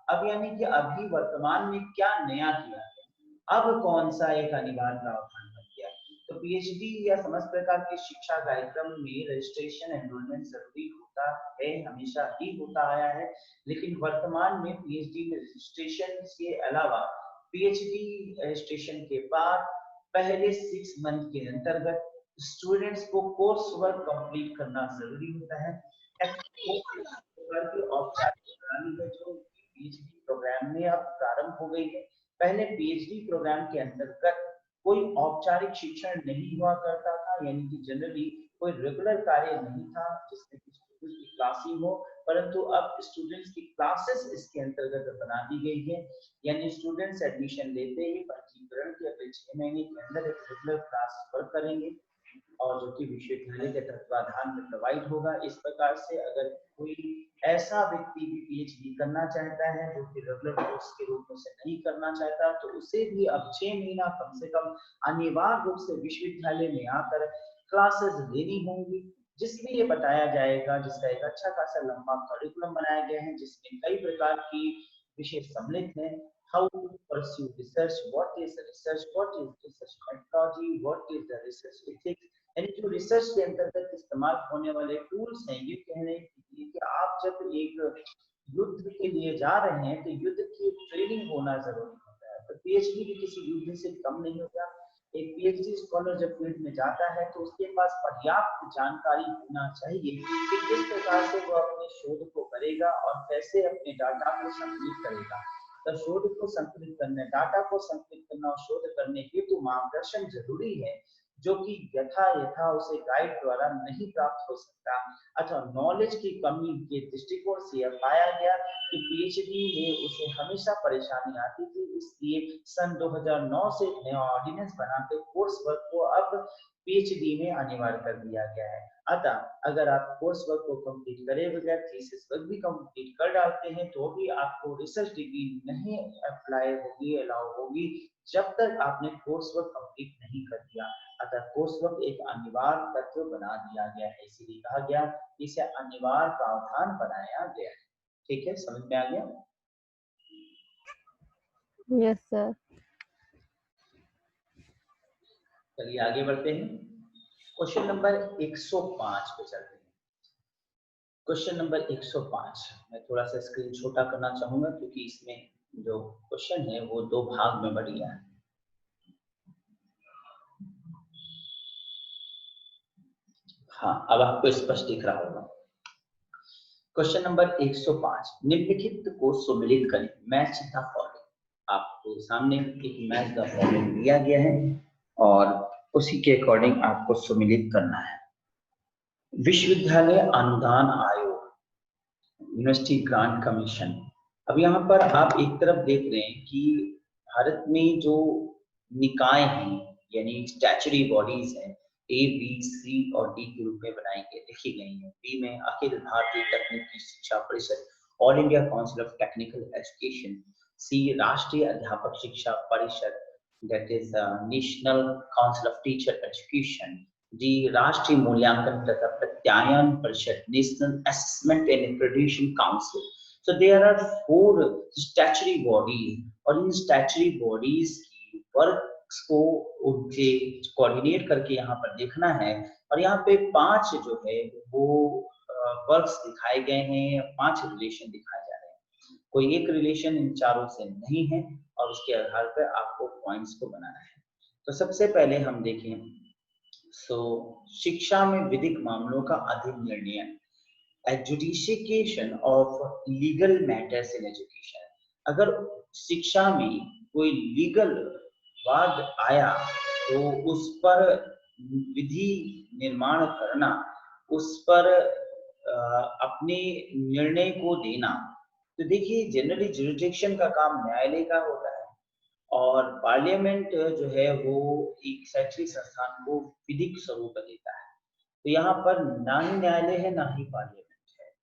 अब यानी कि अभी वर्तमान में क्या नया किया है, अब कौन सा एक अनिवार्य प्रावधान बन गया? तो पीएचडी या समस्त प्रकार के शिक्षा कार्यक्रम में रजिस्ट्रेशन एनरोलमेंट जरूरी होता है, हमेशा ही होता आया है, लेकिन वर्तमान में पीएचडी में रजिस्ट्रेशन के अलावा पीएचडी रजिस्ट्रेशन के बाद पहले 6 मंथ के अंतर्गत स्टूडेंट्स को कोर्स वर्क कंप्लीट करना जरूरी होता है। जो पीएचडी प्रोग्राम में अब प्रारंभ हो गई है। पहले पीएचडी प्रोग्राम के अंतर्गत कोई औपचारिक शिक्षण नहीं हुआ करता था, यानी कि जनरली कोई रेगुलर कार्य नहीं था जिसमें कि स्टूडेंट्स की क्लासिंग हो, परंतु अब स्टूडेंट्स की क्लासेस इसके अंतर्गत बना दी गई है, यानी स्टूडेंट्स एडमिशन लेते ही पंजीकरण के अगले 6 महीने के अंदर एक रेगुलर क्लास वर्क करेंगे और जो कि विश्वविद्यालय के तत्वाधान में प्रोवाइड होगा। इस प्रकार से अगर कोई ऐसा व्यक्ति भी पीएचडी करना चाहता है जो कि रेगुलर कोर्स के रूप में से नहीं करना चाहता, तो उसे भी अब 6 महीना कम से कम अनिवार्य रूप से विश्वविद्यालय में आकर क्लासेस लेनी होंगी, जिसमें ये बताया जाएगा, जिसका एक अच्छा खासा लंबा करिकुलम बनाया गया है जिसमें कई प्रकार की विषय सम्मिलित हैं। How to pursue research, what is research, what is research methodology, what is the research ethics, यानी जो रिसर्च के अंतर्गत इस्तेमाल होने वाले टूल्स हैं। ये कहने के लिए कि आप जब एक युद्ध के लिए जा रहे हैं तो युद्ध की ट्रेनिंग होना जरूरी होता है, तो पीएचडी भी किसी युद्ध से कम नहीं होता। एक पीएचडी स्कॉलर जब फील्ड में जाता है तो उसके पास पर्याप्त जानकारी होना चाहिए कि किस प्रकार से वो अपने शोध को करेगा और कैसे अपने डाटा को संकलित करेगा। तो शोध को संकलित करने, डाटा को संकलित करना और शोध करने हेतु मार्गदर्शन जरूरी है, जो कि यथा उसे गाइड द्वारा नहीं प्राप्त हो सकता। अच्छा, नॉलेज की कमी के दृष्टिकोण से यह पाया गया कि पीएचडी में उसे हमेशा परेशानी आती थी, इसलिए सन 2009 से नया ऑर्डिनेंस बनाकर कोर्स वर्क को अब पीएचडी में अनिवार्य कर दिया गया है। अतः अगर आप कोर्स वर्क को कंप्लीट करे बगैर थीसिस वर्क भी कंप्लीट कर डालते हैं तो भी आपको रिसर्च डिग्री नहीं अप्लाई होगी, अलाउ होगी, जब तक आपने कोर्स वर्क कंप्लीट नहीं कर दिया। अतः कोर्स वर्क एक अनिवार्य तत्व बना दिया गया है, इसीलिए कहा गया इसे अनिवार्य प्रावधान बनाया गया है। ठीक है, समझ में आ गया? Yes, sir. चलिए आगे बढ़ते हैं। क्वेश्चन नंबर 105 पे चलते हैं। क्वेश्चन नंबर 105 मैं थोड़ा सा स्क्रीन छोटा करना चाहूंगा क्योंकि इसमें जो क्वेश्चन है वो दो भाग में बढ़ गया है। हाँ, अब आपको स्पष्ट दिख रहा होगा। क्वेश्चन नंबर 105, निम्नलिखित को सुमेलित करें, मैच द फॉलोइंग। आपको सामने एक मैच द फॉलोइंग दिया गया है और उसी के अकॉर्डिंग आपको सुमेलित करना है। विश्वविद्यालय अनुदान आयोग, यूनिवर्सिटी ग्रांट कमीशन। अब यहाँ पर आप एक तरफ देख रहे हैं कि भारत में जो निकाय हैं यानी स्टैचुटरी बॉडीज हैं, ए बी सी और डी के रूप में बनाई गई लिखी गई हैं। बी में अखिल भारतीय तकनीकी शिक्षा परिषद, all India council of technical education. C राष्ट्रीय अध्यापक शिक्षा परिषद, that is national council of teacher education. D राष्ट्रीय मूल्यांकन तथा प्रत्यायन परिषद, national assessment and accreditation council. So there are 4 statutory bodies और इन statutory bodies की वर्क्स को उनके कोऑर्डिनेट करके यहाँ पर देखना है और यहाँ पे 5 जो है वो वर्क्स दिखाए गए हैं, 5 रिलेशन दिखाए जा रहे हैं। कोई एक रिलेशन इन चारों से नहीं है और उसके आधार पर आपको पॉइंट्स को बनाना है। तो सबसे पहले हम देखें, शिक्षा में विधिक मामलों का अधिनिर्णय, adjudication of legal matters in education. अगर शिक्षा में कोई लीगल वाद आया तो उस पर विधि निर्माण करना, उस पर अपने निर्णय को देना। तो देखिए, जनरली जुरिडिक्शन का काम न्यायालय का होता है और पार्लियामेंट जो है वो एक शैक्षणिक संस्थान को विधिक स्वरूप देता है। तो यहाँ पर ना ही न्यायालय है ना ही पार्लियामेंट,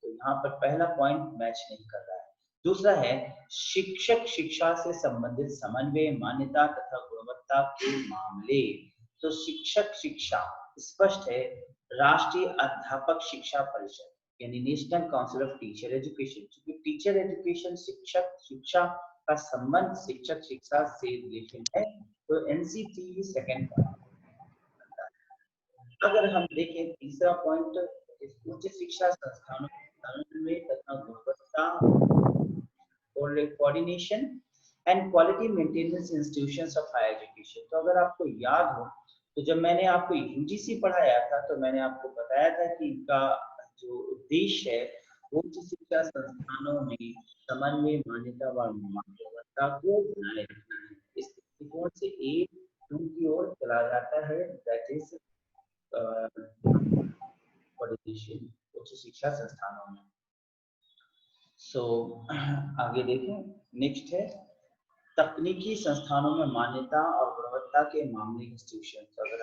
तो यहाँ पर पहला पॉइंट मैच नहीं कर रहा है। दूसरा है शिक्षक शिक्षा से संबंधित समन्वय, मान्यता तथा गुणवत्ता के मामले। तो शिक्षक शिक्षा स्पष्ट है, राष्ट्रीय अध्यापक शिक्षा परिषद यानी national council of teacher education, क्योंकि टीचर एजुकेशन शिक्षक शिक्षा का संबंध शिक्षक शिक्षा से रिलेशन है, तो एनसीटी सेकंड। अगर हम देखें तीसरा पॉइंट, उच्च शिक्षा संस्थानों में तथा गुणवत्ता और coordination and quality maintenance institutions of higher education. तो अगर आपको याद हो तो जब मैंने आपको यूजीसी पढ़ाया था तो मैंने आपको बताया था कि इनका जो उद्देश्य है वो उच्च शिक्षा संस्थानों में समन्वय, मान्यता व गुणवत्ता को बनाए रखना है। इस दृष्टिकोण से एक की ओर चला जाता है, दैट इज उच्च शिक्षा संस्थानों में। आगे देखें, नेक्स्ट है तकनीकी संस्थानों में मान्यता और गुणवत्ता के मामले इंस्टीट्यूशन। अगर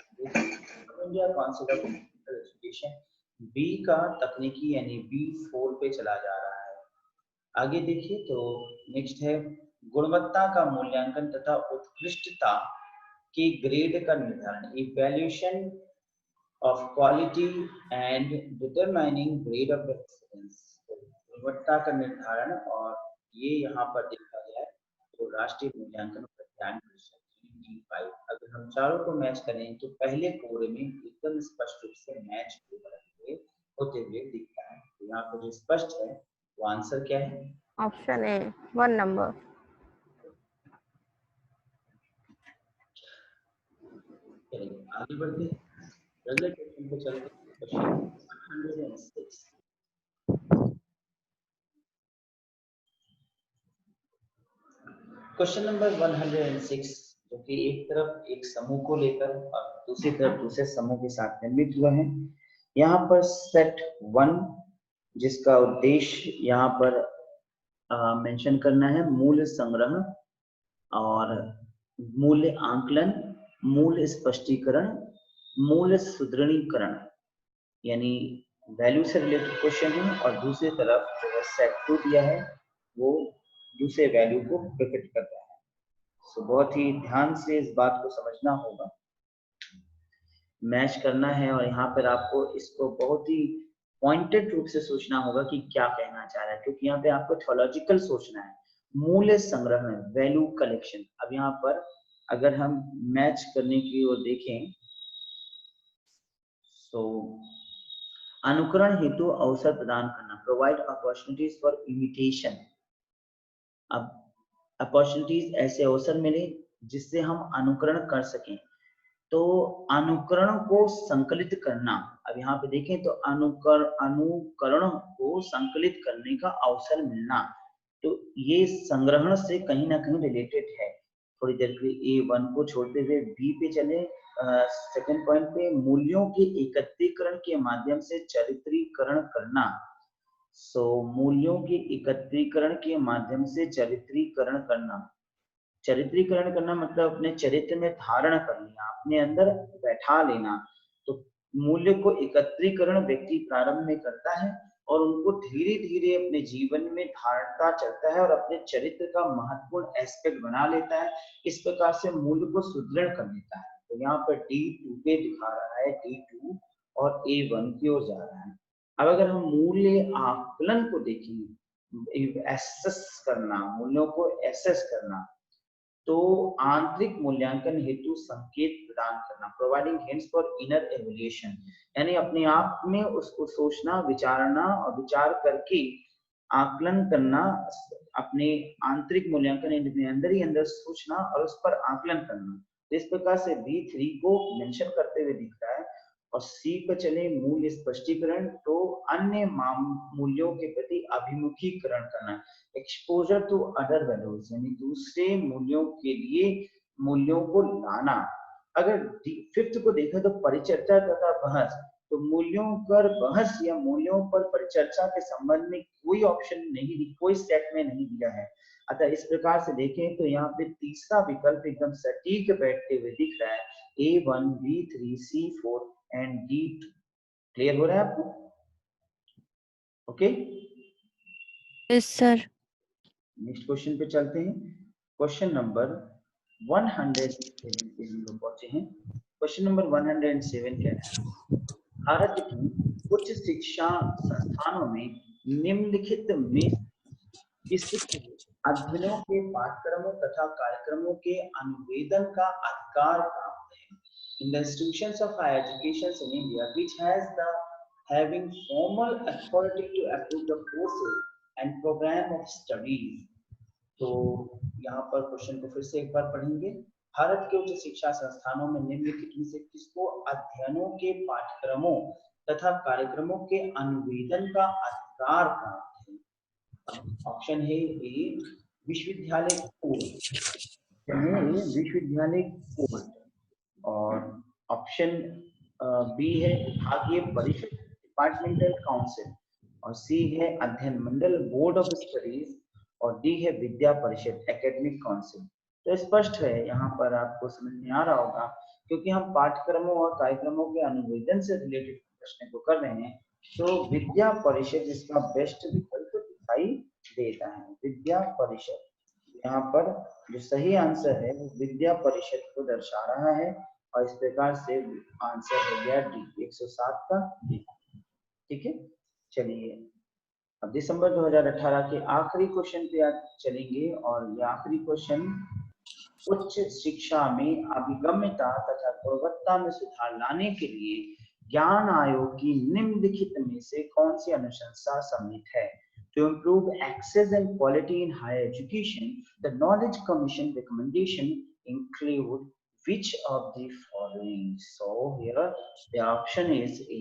India council of technical education, B का तकनीकी यानी B4 पे चला जा रहा है। आगे देखिए तो नेक्स्ट है गुणवत्ता का मूल्यांकन तथा उत्कृष्टता के ग्रेड का निर्धारण, evaluation of quality and determining grade of excellence। गुणवत्ता का निर्धारण और ये यहाँ पर देखा जाए तो राष्ट्रीय मूल्यांकन प्रत्यायन परिषद। अगर हम चारों को मैच करें तो पहले कोरे में एकदम स्पष्ट रूप से मैच होते हुए दिखता है। तो यहाँ पर जो स्पष्ट है वो आंसर क्या है? Option A, 1 number. आगे बढ़ते हैं, अगले क्वेश्चन पे चलते हैं। क्वेश्चन 106। क्वेश्चन नंबर 106 जो कि एक तरफ एक समूह को लेकर और दूसरी तरफ दूसरे समूह के साथ निर्मित हुआ है। यहाँ पर सेट 1 जिसका उद्देश्य यहाँ पर मेंशन करना है मूल्य संग्रह और मूल्य आंकलन, मूल्य स्पष्टीकरण, मूल्य सुदृढ़ीकरण, यानी वैल्यू से रिलेटेड क्वेश्चन है। और दूसरी तरफ जो सेट 2 दिया है वो दूसरे वैल्यू को प्रकट करता है। तो बहुत ही ध्यान से इस बात को समझना होगा, मैच करना है, और यहाँ पर आपको इसको बहुत ही पॉइंटेड रूप से सोचना होगा कि क्या कहना चाह रहा है, क्योंकि यहाँ पे आपको थ्योलॉजिकल सोचना है। मूल्य संग्रह में वैल्यू कलेक्शन। अब यहाँ पर अगर हम मैच करने की ओर देखें तो अनुकरण हेतु अवसर प्रदान करना, प्रोवाइड अपॉर्चुनिटीज फॉर इमिटेशन। अब अपॉर्चुनिटीज ऐसे अवसर मिले जिससे हम अनुकरण कर सकें। तो अनुकरण को संकलित करना, अब यहाँ पे देखें तो अनुकरण को संकलित करने का अवसर मिलना, तो ये संग्रहण से कहीं ना कहीं रिलेटेड है। थोड़ी देर के लिए A1 को छोड़ते हुए B पे चले। सेकंड पॉइंट पे मूल्यों के एकत्रीकरण के माध्यम से चरित्रीकरण करना। मूल्यों के एकत्रीकरण के माध्यम से चरित्रीकरण करना। चरित्रीकरण करना मतलब अपने चरित्र में धारण कर लिया, अपने अंदर बैठा लेना। तो मूल्य को एकत्रीकरण व्यक्ति प्रारंभ में करता है और उनको धीरे धीरे अपने जीवन में धारता चलता है और अपने चरित्र का महत्वपूर्ण एस्पेक्ट बना लेता है। इस प्रकार से मूल्य को सुदृढ़ कर लेता है। तो यहाँ पर D2 पे दिखा रहा है, D2 और A1 की ओर जा रहा है। अब अगर हम मूल्य आकलन को देखें, एसेस करना, मूल्यों को एसेस करना, तो आंतरिक मूल्यांकन हेतु संकेत प्रदान करना, प्रोवाइडिंग हिंट्स फॉर इनर एवल्यूएशन, यानी अपने आप में उसको सोचना, विचारना और विचार करके आकलन करना, अपने आंतरिक मूल्यांकन अंदर ही अंदर सोचना और उस पर आकलन करना। तो इस प्रकार से B3 को मेंशन करते हुए दिख रहा है। और C पर चले, मूल्य स्पष्टीकरण, तो अन्य मूल्यों के प्रति अभिमुखीकरण करना, एक्सपोजर टू अदर वैल्यूज, यानी दूसरे मूल्यों के लिए मूल्यों को लाना। अगर 5th को देखा तो परिचर्चा तथा बहस, तो मूल्यों पर बहस या मूल्यों पर परिचर्चा के संबंध में कोई ऑप्शन नहीं, कोई सेट में नहीं दिया है। अतः इस प्रकार से देखें तो यहाँ पे तीसरा विकल्प एकदम सटीक बैठते हुए दिख रहा है, A1, B3, C4 and D2। Clear हो रहा है आपको? Okay, yes sir. Next question पे चलते हैं। क्वेश्चन नंबर 107 पे हम लोग पहुंचे हैं। क्वेश्चन नंबर 107 कह रहा है, भारत की उच्च शिक्षा संस्थानों में निम्नलिखित में किसको अध्ययनों के पाठ्यक्रमों तथा कार्यक्रमों के अनुवेदन का अधिकार प्राप्त है? In the institutions of higher education in India, which has the having formal authority to approve the courses and program of studies। तो यहाँ पर क्वेश्चन को फिर से एक बार पढ़ेंगे। भारत के उच्च शिक्षा संस्थानों में निम्नलिखित में से किसको अध्ययनों के पाठ्यक्रमों तथा कार्यक्रमों के अनुवेदन का अधिकार प्राप्त है? ऑप्शन है ए विश्वविद्यालय कोड, विश्वविद्यालय कोड, और ऑप्शन बी है विभागीय परिषद, डिपार्टमेंटल काउंसिल, और सी है अध्ययन मंडल, बोर्ड ऑफ स्टडीज, और डी है विद्या परिषद, एकेडमिक काउंसिल। तो स्पष्ट है, यहाँ पर आपको समझ में आ रहा होगा, क्योंकि हम पाठ्यक्रमों और कार्यक्रमों के अनुवेदन से रिलेटेड प्रश्न को कर रहे हैं, तो विद्या परिषद इसका बेस्ट विकल्प दिखाई देता है। विद्या परिषद, यहाँ पर जो सही आंसर है वो विद्या परिषद को दर्शा रहा है, और इस प्रकार से आंसर हो गया डी, 107 का डी। ठीक है, चलिए अब दिसंबर 2018 के आखिरी क्वेश्चन पे आज चलेंगे, और ये आखिरी क्वेश्चन उच्च शिक्षा में अभिगम्यता तथा गुणवत्ता में सुधार लाने के लिए ज्ञान आयोग की निम्नलिखित में से कौन सी अनुशंसा सम्मिलित है? To improve access and quality in higher education, the Knowledge Commission recommendation include which of the following? So here the option is A,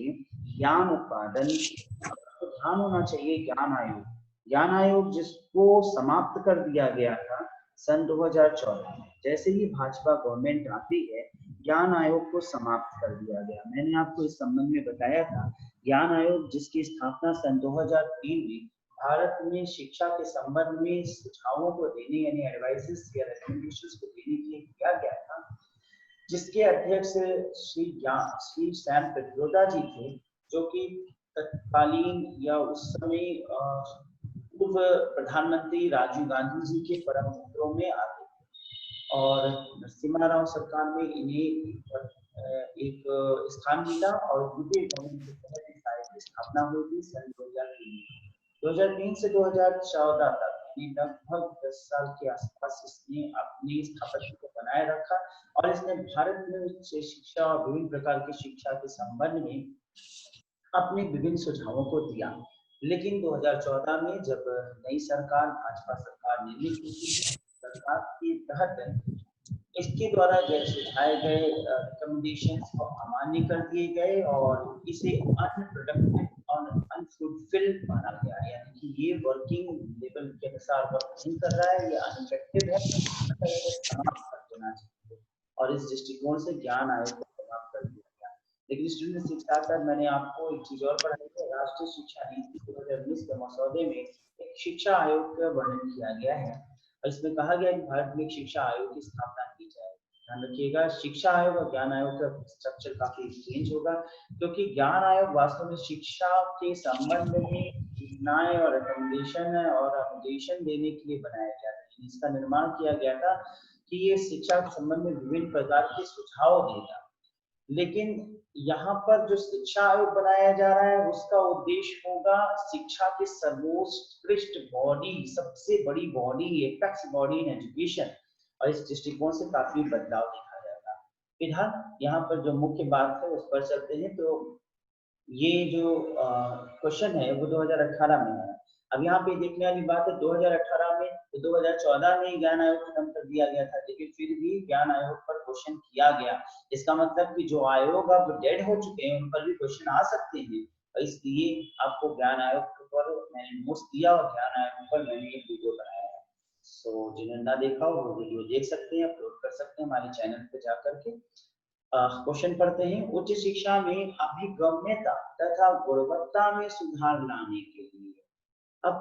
ज्ञान उत्पादन। ध्यान होना चाहिए, ज्ञान आयोग, ज्ञान आयोग जिसको समाप्त कर दिया गया था सन 2014 में, जैसे ही भाजपा गवर्नमेंट आती है, ज्ञान आयोग को समाप्त कर दिया गया। मैंने आपको इस संबंध में बताया था, ज्ञान आयोग जिसकी स्थापना सन 2003 में भारत में शिक्षा के संबंध में सुझावों को देने यानी एडवाइसेस या रिकमेंडेशंस को देने के लिए किया गया था, जिसके अध्यक्ष श्री सैम पित्रोदा जी थे, जो कि तत्कालीन या उस समय पूर्व प्रधानमंत्री राजीव गांधी जी के परम मित्रों में आते थे। और नरसिम्हा राव सरकार ने इन्हें एक स्थान मिला और यूपीए गवर्नमेंट के तहत इस आयोग की स्थापना हुई थी सन 2003 से 2014 तक, लगभग 10 साल के आसपास इसने अपनी स्थापना को बनाए रखा और इसने भारत में उच्च शिक्षा और विभिन्न प्रकार की शिक्षा के संबंध में अपने विभिन्न सुझावों को दिया। लेकिन 2014 में जब नई सरकार भाजपा सरकार निर्मित हुई थी, सरकार के तहत इसके द्वारा सुझाए गए रिकमेंडेशंस को अमान्य कर दिए गए और इसे अनप्रोडक्टिव और अनफुलफिल्ड माना गया, यानी कि ये वर्किंग लेवल के अनुसार वर्क नहीं कर रहा है, ये अनइफेक्टिव है, समाप्त कर देना चाहिए। और इस दृष्टिकोण से ज्ञान आयोग को समाप्त कर दिया गया। लेकिन स्टूडेंट शिक्षा पर मैंने आपको एक चीज और पढ़ाई है, राष्ट्रीय शिक्षा नीति 2019 के मसौदे में एक शिक्षा आयोग का वर्णन किया गया है और इसमें कहा गया कि भारत में एक शिक्षा आयोग की स्थापना की जाए। ध्यान रखिएगा, शिक्षा आयोग और ज्ञान आयोग का स्ट्रक्चर काफी चेंज होगा, क्योंकि ज्ञान आयोग वास्तव में शिक्षा के संबंध में सूचनाएं और रिकमेंडेशन और अपडेशन देने के लिए बनाया गया था। इसका निर्माण किया गया था कि ये शिक्षा के संबंध में विभिन्न प्रकार के सुझाव देगा। लेकिन यहाँ पर जो शिक्षा आयोग बनाया जा रहा है उसका उद्देश्य होगा शिक्षा के सर्वोत्कृष्ट बॉडी, सबसे बड़ी body, apex body in education, और इस दृष्टिकोण से काफी बदलाव देखा जाएगा। फिलहाल यहाँ पर जो मुख्य बात है उस पर चलते हैं। तो ये जो क्वेश्चन है वो 2018 में है। अब यहाँ पे देखने वाली बात है 2018 में, तो 2014 में ज्ञान आयोग खत्म कर दिया गया था, लेकिन फिर भी ज्ञान आयोग पर क्वेश्चन किया गया। इसका मतलब कि जो आयोग अब डेड हो चुके हैं उन पर भी क्वेश्चन आ सकते हैं, और इसलिए आपको ज्ञान आयोग पर मैंने नोट्स दिया और ज्ञान आयोग पर मैंने एक वीडियो बनाया है। सो जिन्होंने ना देखा हो वो वीडियो देख सकते हैं, अपलोड कर सकते हैं हमारे चैनल पे जाकर के। क्वेश्चन पढ़ते हैं। उच्च शिक्षा में अभिगम्यता तथा गुणवत्ता में सुधार लाने के लिए, अब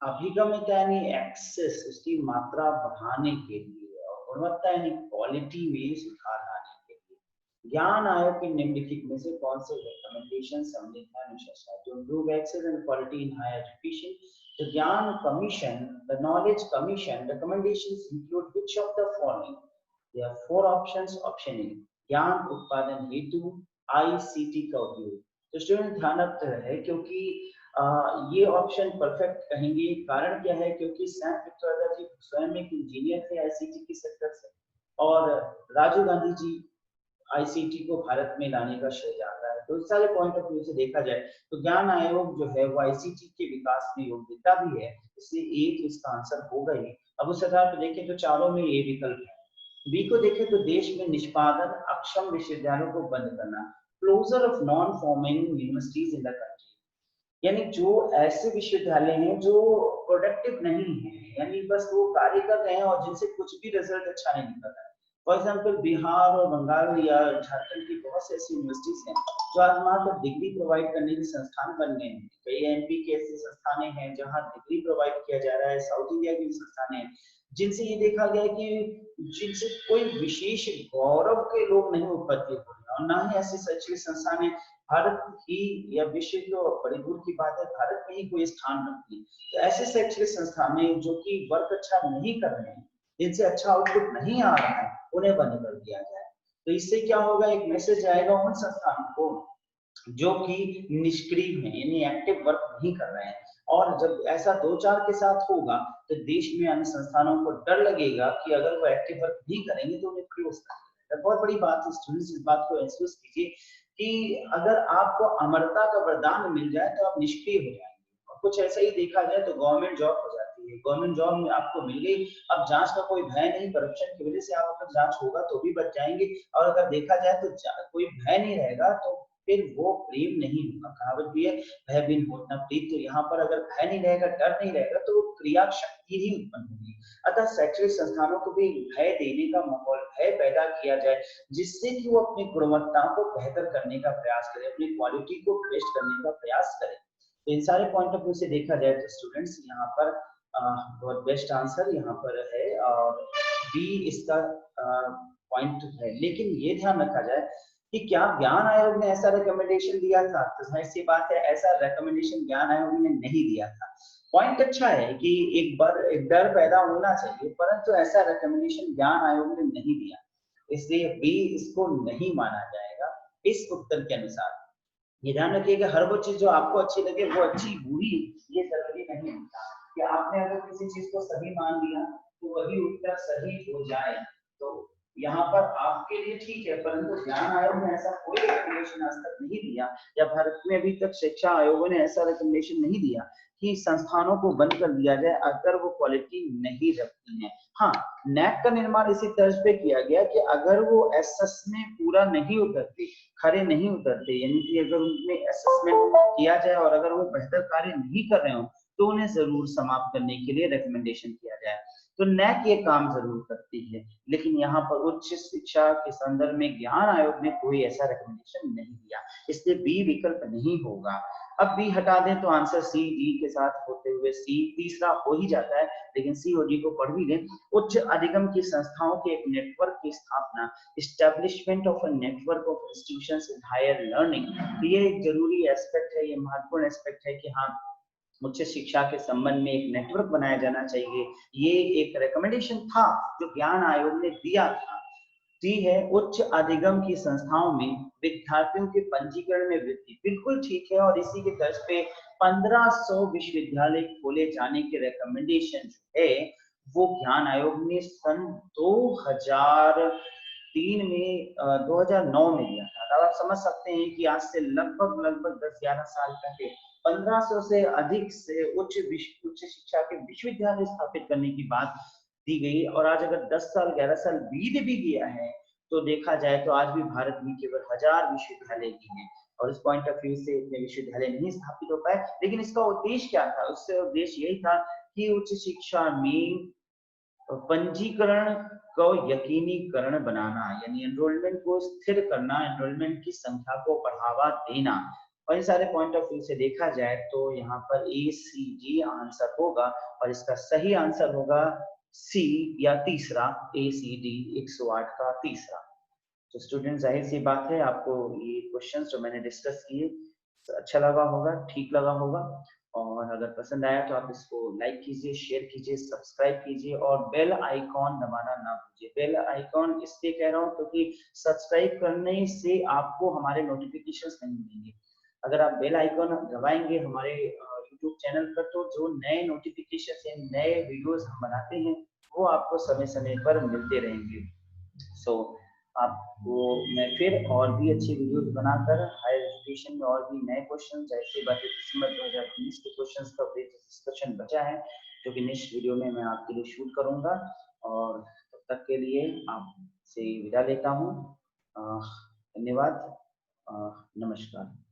अभिगम्यता यानी एक्सेस, उसकी मात्रा बढ़ाने के लिए, और गुणवत्ता यानी क्वालिटी में सुधार लाने के लिए ज्ञान आयोग के निम्नलिखित में से कौन से रिकमेंडेशन सम्मिलित हैं अनुशासन to improve access and quality in higher education? The Gyan Commission, the Knowledge Commission recommendations include which of the following? There are 4 options. Option A, ज्ञान उत्पादन हेतु ICT का उपयोग। तो स्टूडेंट ध्यान रहे, क्योंकि ये ऑप्शन परफेक्ट कहेंगे। कारण क्या है? क्योंकि सैम पित्रोदा जी स्वयं एक इंजीनियर थे ICT के सेक्टर से, और राजीव गांधी जी ICT को भारत में लाने का श्रेय जाता है। तो इस सारे पॉइंट ऑफ व्यू से देखा जाए तो ज्ञान आयोग जो है वो ICT के विकास में योग देता भी है, इसलिए ए तो इसका आंसर होगा ही। अब उस आधार पर देखें तो चारों में ये विकल्प है। बी को देखें तो देश में निष्पादन अक्षम विश्वविद्यालयों को बंद करना, closure of non forming universities in the country, यानी जो ऐसे विश्वविद्यालय हैं जो प्रोडक्टिव नहीं है, यानी बस वो कार्य कर रहे हैं और जिनसे कुछ भी रिजल्ट अच्छा नहीं निकल रहा है। फॉर एग्जाम्पल बिहार और बंगाल या झारखंड की बहुत से ऐसी यूनिवर्सिटीज हैं जो आज मात्र डिग्री प्रोवाइड करने के संस्थान बन गए हैं। कई MP के ऐसे संस्थान हैं जहां डिग्री प्रोवाइड किया जा रहा है। साउथ इंडिया की संस्थान है जिनसे ये देखा गया है कि जिनसे कोई विशेष गौरव के लोग नहीं उत्पत्ति हो रहे, और ना ही ऐसे शैक्षणिक संस्थान है भारत ही या विश्व तो बड़ी दूर की बात है, भारत में ही कोई स्थान रखती। तो ऐसे शैक्षणिक संस्थान है जो कि वर्क अच्छा नहीं कर रहे हैं, जिनसे अच्छा आउटपुट नहीं आ रहा है, उन्हें बंद कर दिया जाए। तो इससे क्या होगा? एक मैसेज आएगा उन संस्थानों को जो कि निष्क्रिय हैं, यानी एक्टिव वर्क नहीं कर रहे हैं। और जब ऐसा 2-4 के साथ होगा तो देश में अन्य संस्थानों को डर लगेगा कि अगर वो एक्टिव वर्क नहीं करेंगे तो उन्हें क्लोज कर देंगे। बहुत बड़ी बात है स्टूडेंट्स, इस बात को महसूस कीजिए कि अगर आपको अमरता का वरदान मिल जाए तो आप निष्क्रिय हो जाएंगे। कुछ ऐसा ही देखा जाए तो गवर्नमेंट जॉब हो जाती है, गवर्नमेंट जॉब में आपको मिल गई, अब जांच का कोई भय नहीं, करप्शन की वजह से आप अगर जांच होगा तो भी बच जाएंगे, और अगर देखा जाए तो कोई भय नहीं रहेगा तो फिर वो प्रेम नहीं होगा। कहावत भी है, भय बिन होत न प्रीत। तो यहाँ पर अगर भय नहीं रहेगा, डर नहीं रहेगा, तो वो क्रिया शक्ति ही उत्पन्न होगी। अतः शैक्षणिक संस्थानों को भी भय देने का माहौल, भय पैदा किया जाए, जिससे कि वो अपनी गुणवत्ता को बेहतर करने का प्रयास करें, अपनी क्वालिटी को बेस्ट करने का प्रयास करें। तो इन सारे पॉइंट ऑफ व्यू से देखा जाए तो स्टूडेंट्स यहाँ पर बहुत बेस्ट आंसर यहाँ पर है और बी इसका पॉइंट है। लेकिन ये ध्यान रखा जाए कि क्या ज्ञान आयोग ने ऐसा रिकमेंडेशन दिया था? तो जाहिर सी बात है, ऐसा रिकमेंडेशन ज्ञान आयोग ने नहीं दिया था। पॉइंट अच्छा है कि एक बार एक डर पैदा होना चाहिए, परंतु ऐसा रिकमेंडेशन ज्ञान आयोग ने नहीं दिया, इसलिए बी इसको नहीं माना जाएगा इस उत्तर के अनुसार। ये ध्यान रखिए कि हर वो चीज जो आपको अच्छी लगे वो अच्छी बुरी ये जरूरी नहीं होता कि आपने अगर किसी चीज को सही मान लिया तो वही उत्तर सही हो जाए। तो यहाँ पर आपके लिए ठीक है, परंतु ज्ञान आयोग ने ऐसा कोई रिकमेंडेशन आज तक नहीं दिया, या भारत में अभी तक शिक्षा आयोगों ने ऐसा रिकमेंडेशन नहीं दिया कि संस्थानों को बंद कर दिया जाए अगर वो क्वालिटी नहीं रखती है। हाँ, नैक का निर्माण इसी तर्ज पे किया गया कि अगर वो एसएस में पूरा नहीं उतरते, खरे नहीं उतरते, यानी कि अगर उनमें असेसमेंट किया जाए और अगर वो बेहतर कार्य नहीं कर रहे हो तो उन्हें जरूर समाप्त करने के लिए रिकमेंडेशन किया जाए। तो नैक ये काम जरूर करती है, लेकिन यहाँ पर उच्च शिक्षा के संदर्भ में ज्ञान आयोग ने कोई ऐसा रिकमेंडेशन नहीं दिया, इसलिए बी विकल्प नहीं होगा। अब बी हटा दें तो आंसर सी डी के साथ होते हुए सी तीसरा हो ही जाता है, लेकिन सी और डी को पढ़ भी दें। उच्च अधिगम की संस्थाओं के एक नेटवर्क की स्थापना, establishment of a network of institutions in higher learning. ये एक जरूरी एस्पेक्ट है, ये महत्वपूर्ण एस्पेक्ट है कि हाँ, उच्च शिक्षा के संबंध में एक नेटवर्क बनाया जाना चाहिए। ये एक रिकमेंडेशन था जो ज्ञान आयोग ने दिया था। डी है उच्च अधिगम की संस्थाओं में विद्यार्थियों के पंजीकरण में वृद्धि, बिल्कुल ठीक है, और इसी के तर्ज पे 1500 विश्वविद्यालय खोले जाने के रिकमेंडेशन जो है वो ज्ञान आयोग ने सन 2003 में 2009 में दिया था। अब आप समझ सकते हैं कि आज से लगभग 10-11 साल पहले 1500 से अधिक से उच्च शिक्षा के विश्वविद्यालय स्थापित करने की बात दी गई, और आज अगर 10 साल 11 साल बीत भी गया है तो देखा जाए तो आज भी भारत में केवल 1000 विश्वविद्यालय ही हैं, और इस पॉइंट ऑफ व्यू से इतने विश्वविद्यालय नहीं स्थापित हो पाए। लेकिन इसका उद्देश्य क्या था? उससे उद्देश्य यही था कि उच्च शिक्षा में पंजीकरण को यकीनीकरण बनाना, यानी एनरोलमेंट को स्थिर करना, एनरोलमेंट की संख्या को बढ़ावा देना। और इन सारे पॉइंट ऑफ व्यू से देखा जाए तो यहाँ पर ए सी डी आंसर होगा, और इसका सही आंसर होगा सी या तीसरा ए सी डी 108 का तीसरा। तो स्टूडेंट, जाहिर सी बात है आपको ये क्वेश्चंस जो मैंने डिस्कस किए अच्छा लगा होगा, ठीक लगा होगा, और अगर पसंद आया तो आप इसको लाइक कीजिए, शेयर कीजिए, सब्सक्राइब कीजिए और बेल आइकॉन दबाना ना भूलिए। बेल आइकॉन इसलिए कह रहा हूँ क्योंकि सब्सक्राइब करने से आपको हमारे नोटिफिकेशंस नहीं मिलेंगे। अगर आप बेल आइकॉन दबाएंगे हमारे यूट्यूब चैनल पर, तो जो नए नोटिफिकेशन या नए वीडियोस हम बनाते हैं वो आपको समय समय पर मिलते रहेंगे। सो आपको मैं फिर और भी अच्छी वीडियोस बनाकर हायर एजुकेशन में और भी नए क्वेश्चन, जैसे 22 दिसंबर 2019 के क्वेश्चंस का डिस्कशन बचा है जो कि नेक्स्ट वीडियो में मैं आपके लिए शूट करूंगा। और तब तक के लिए आपसे विदा लेता हूँ। धन्यवाद, नमस्कार।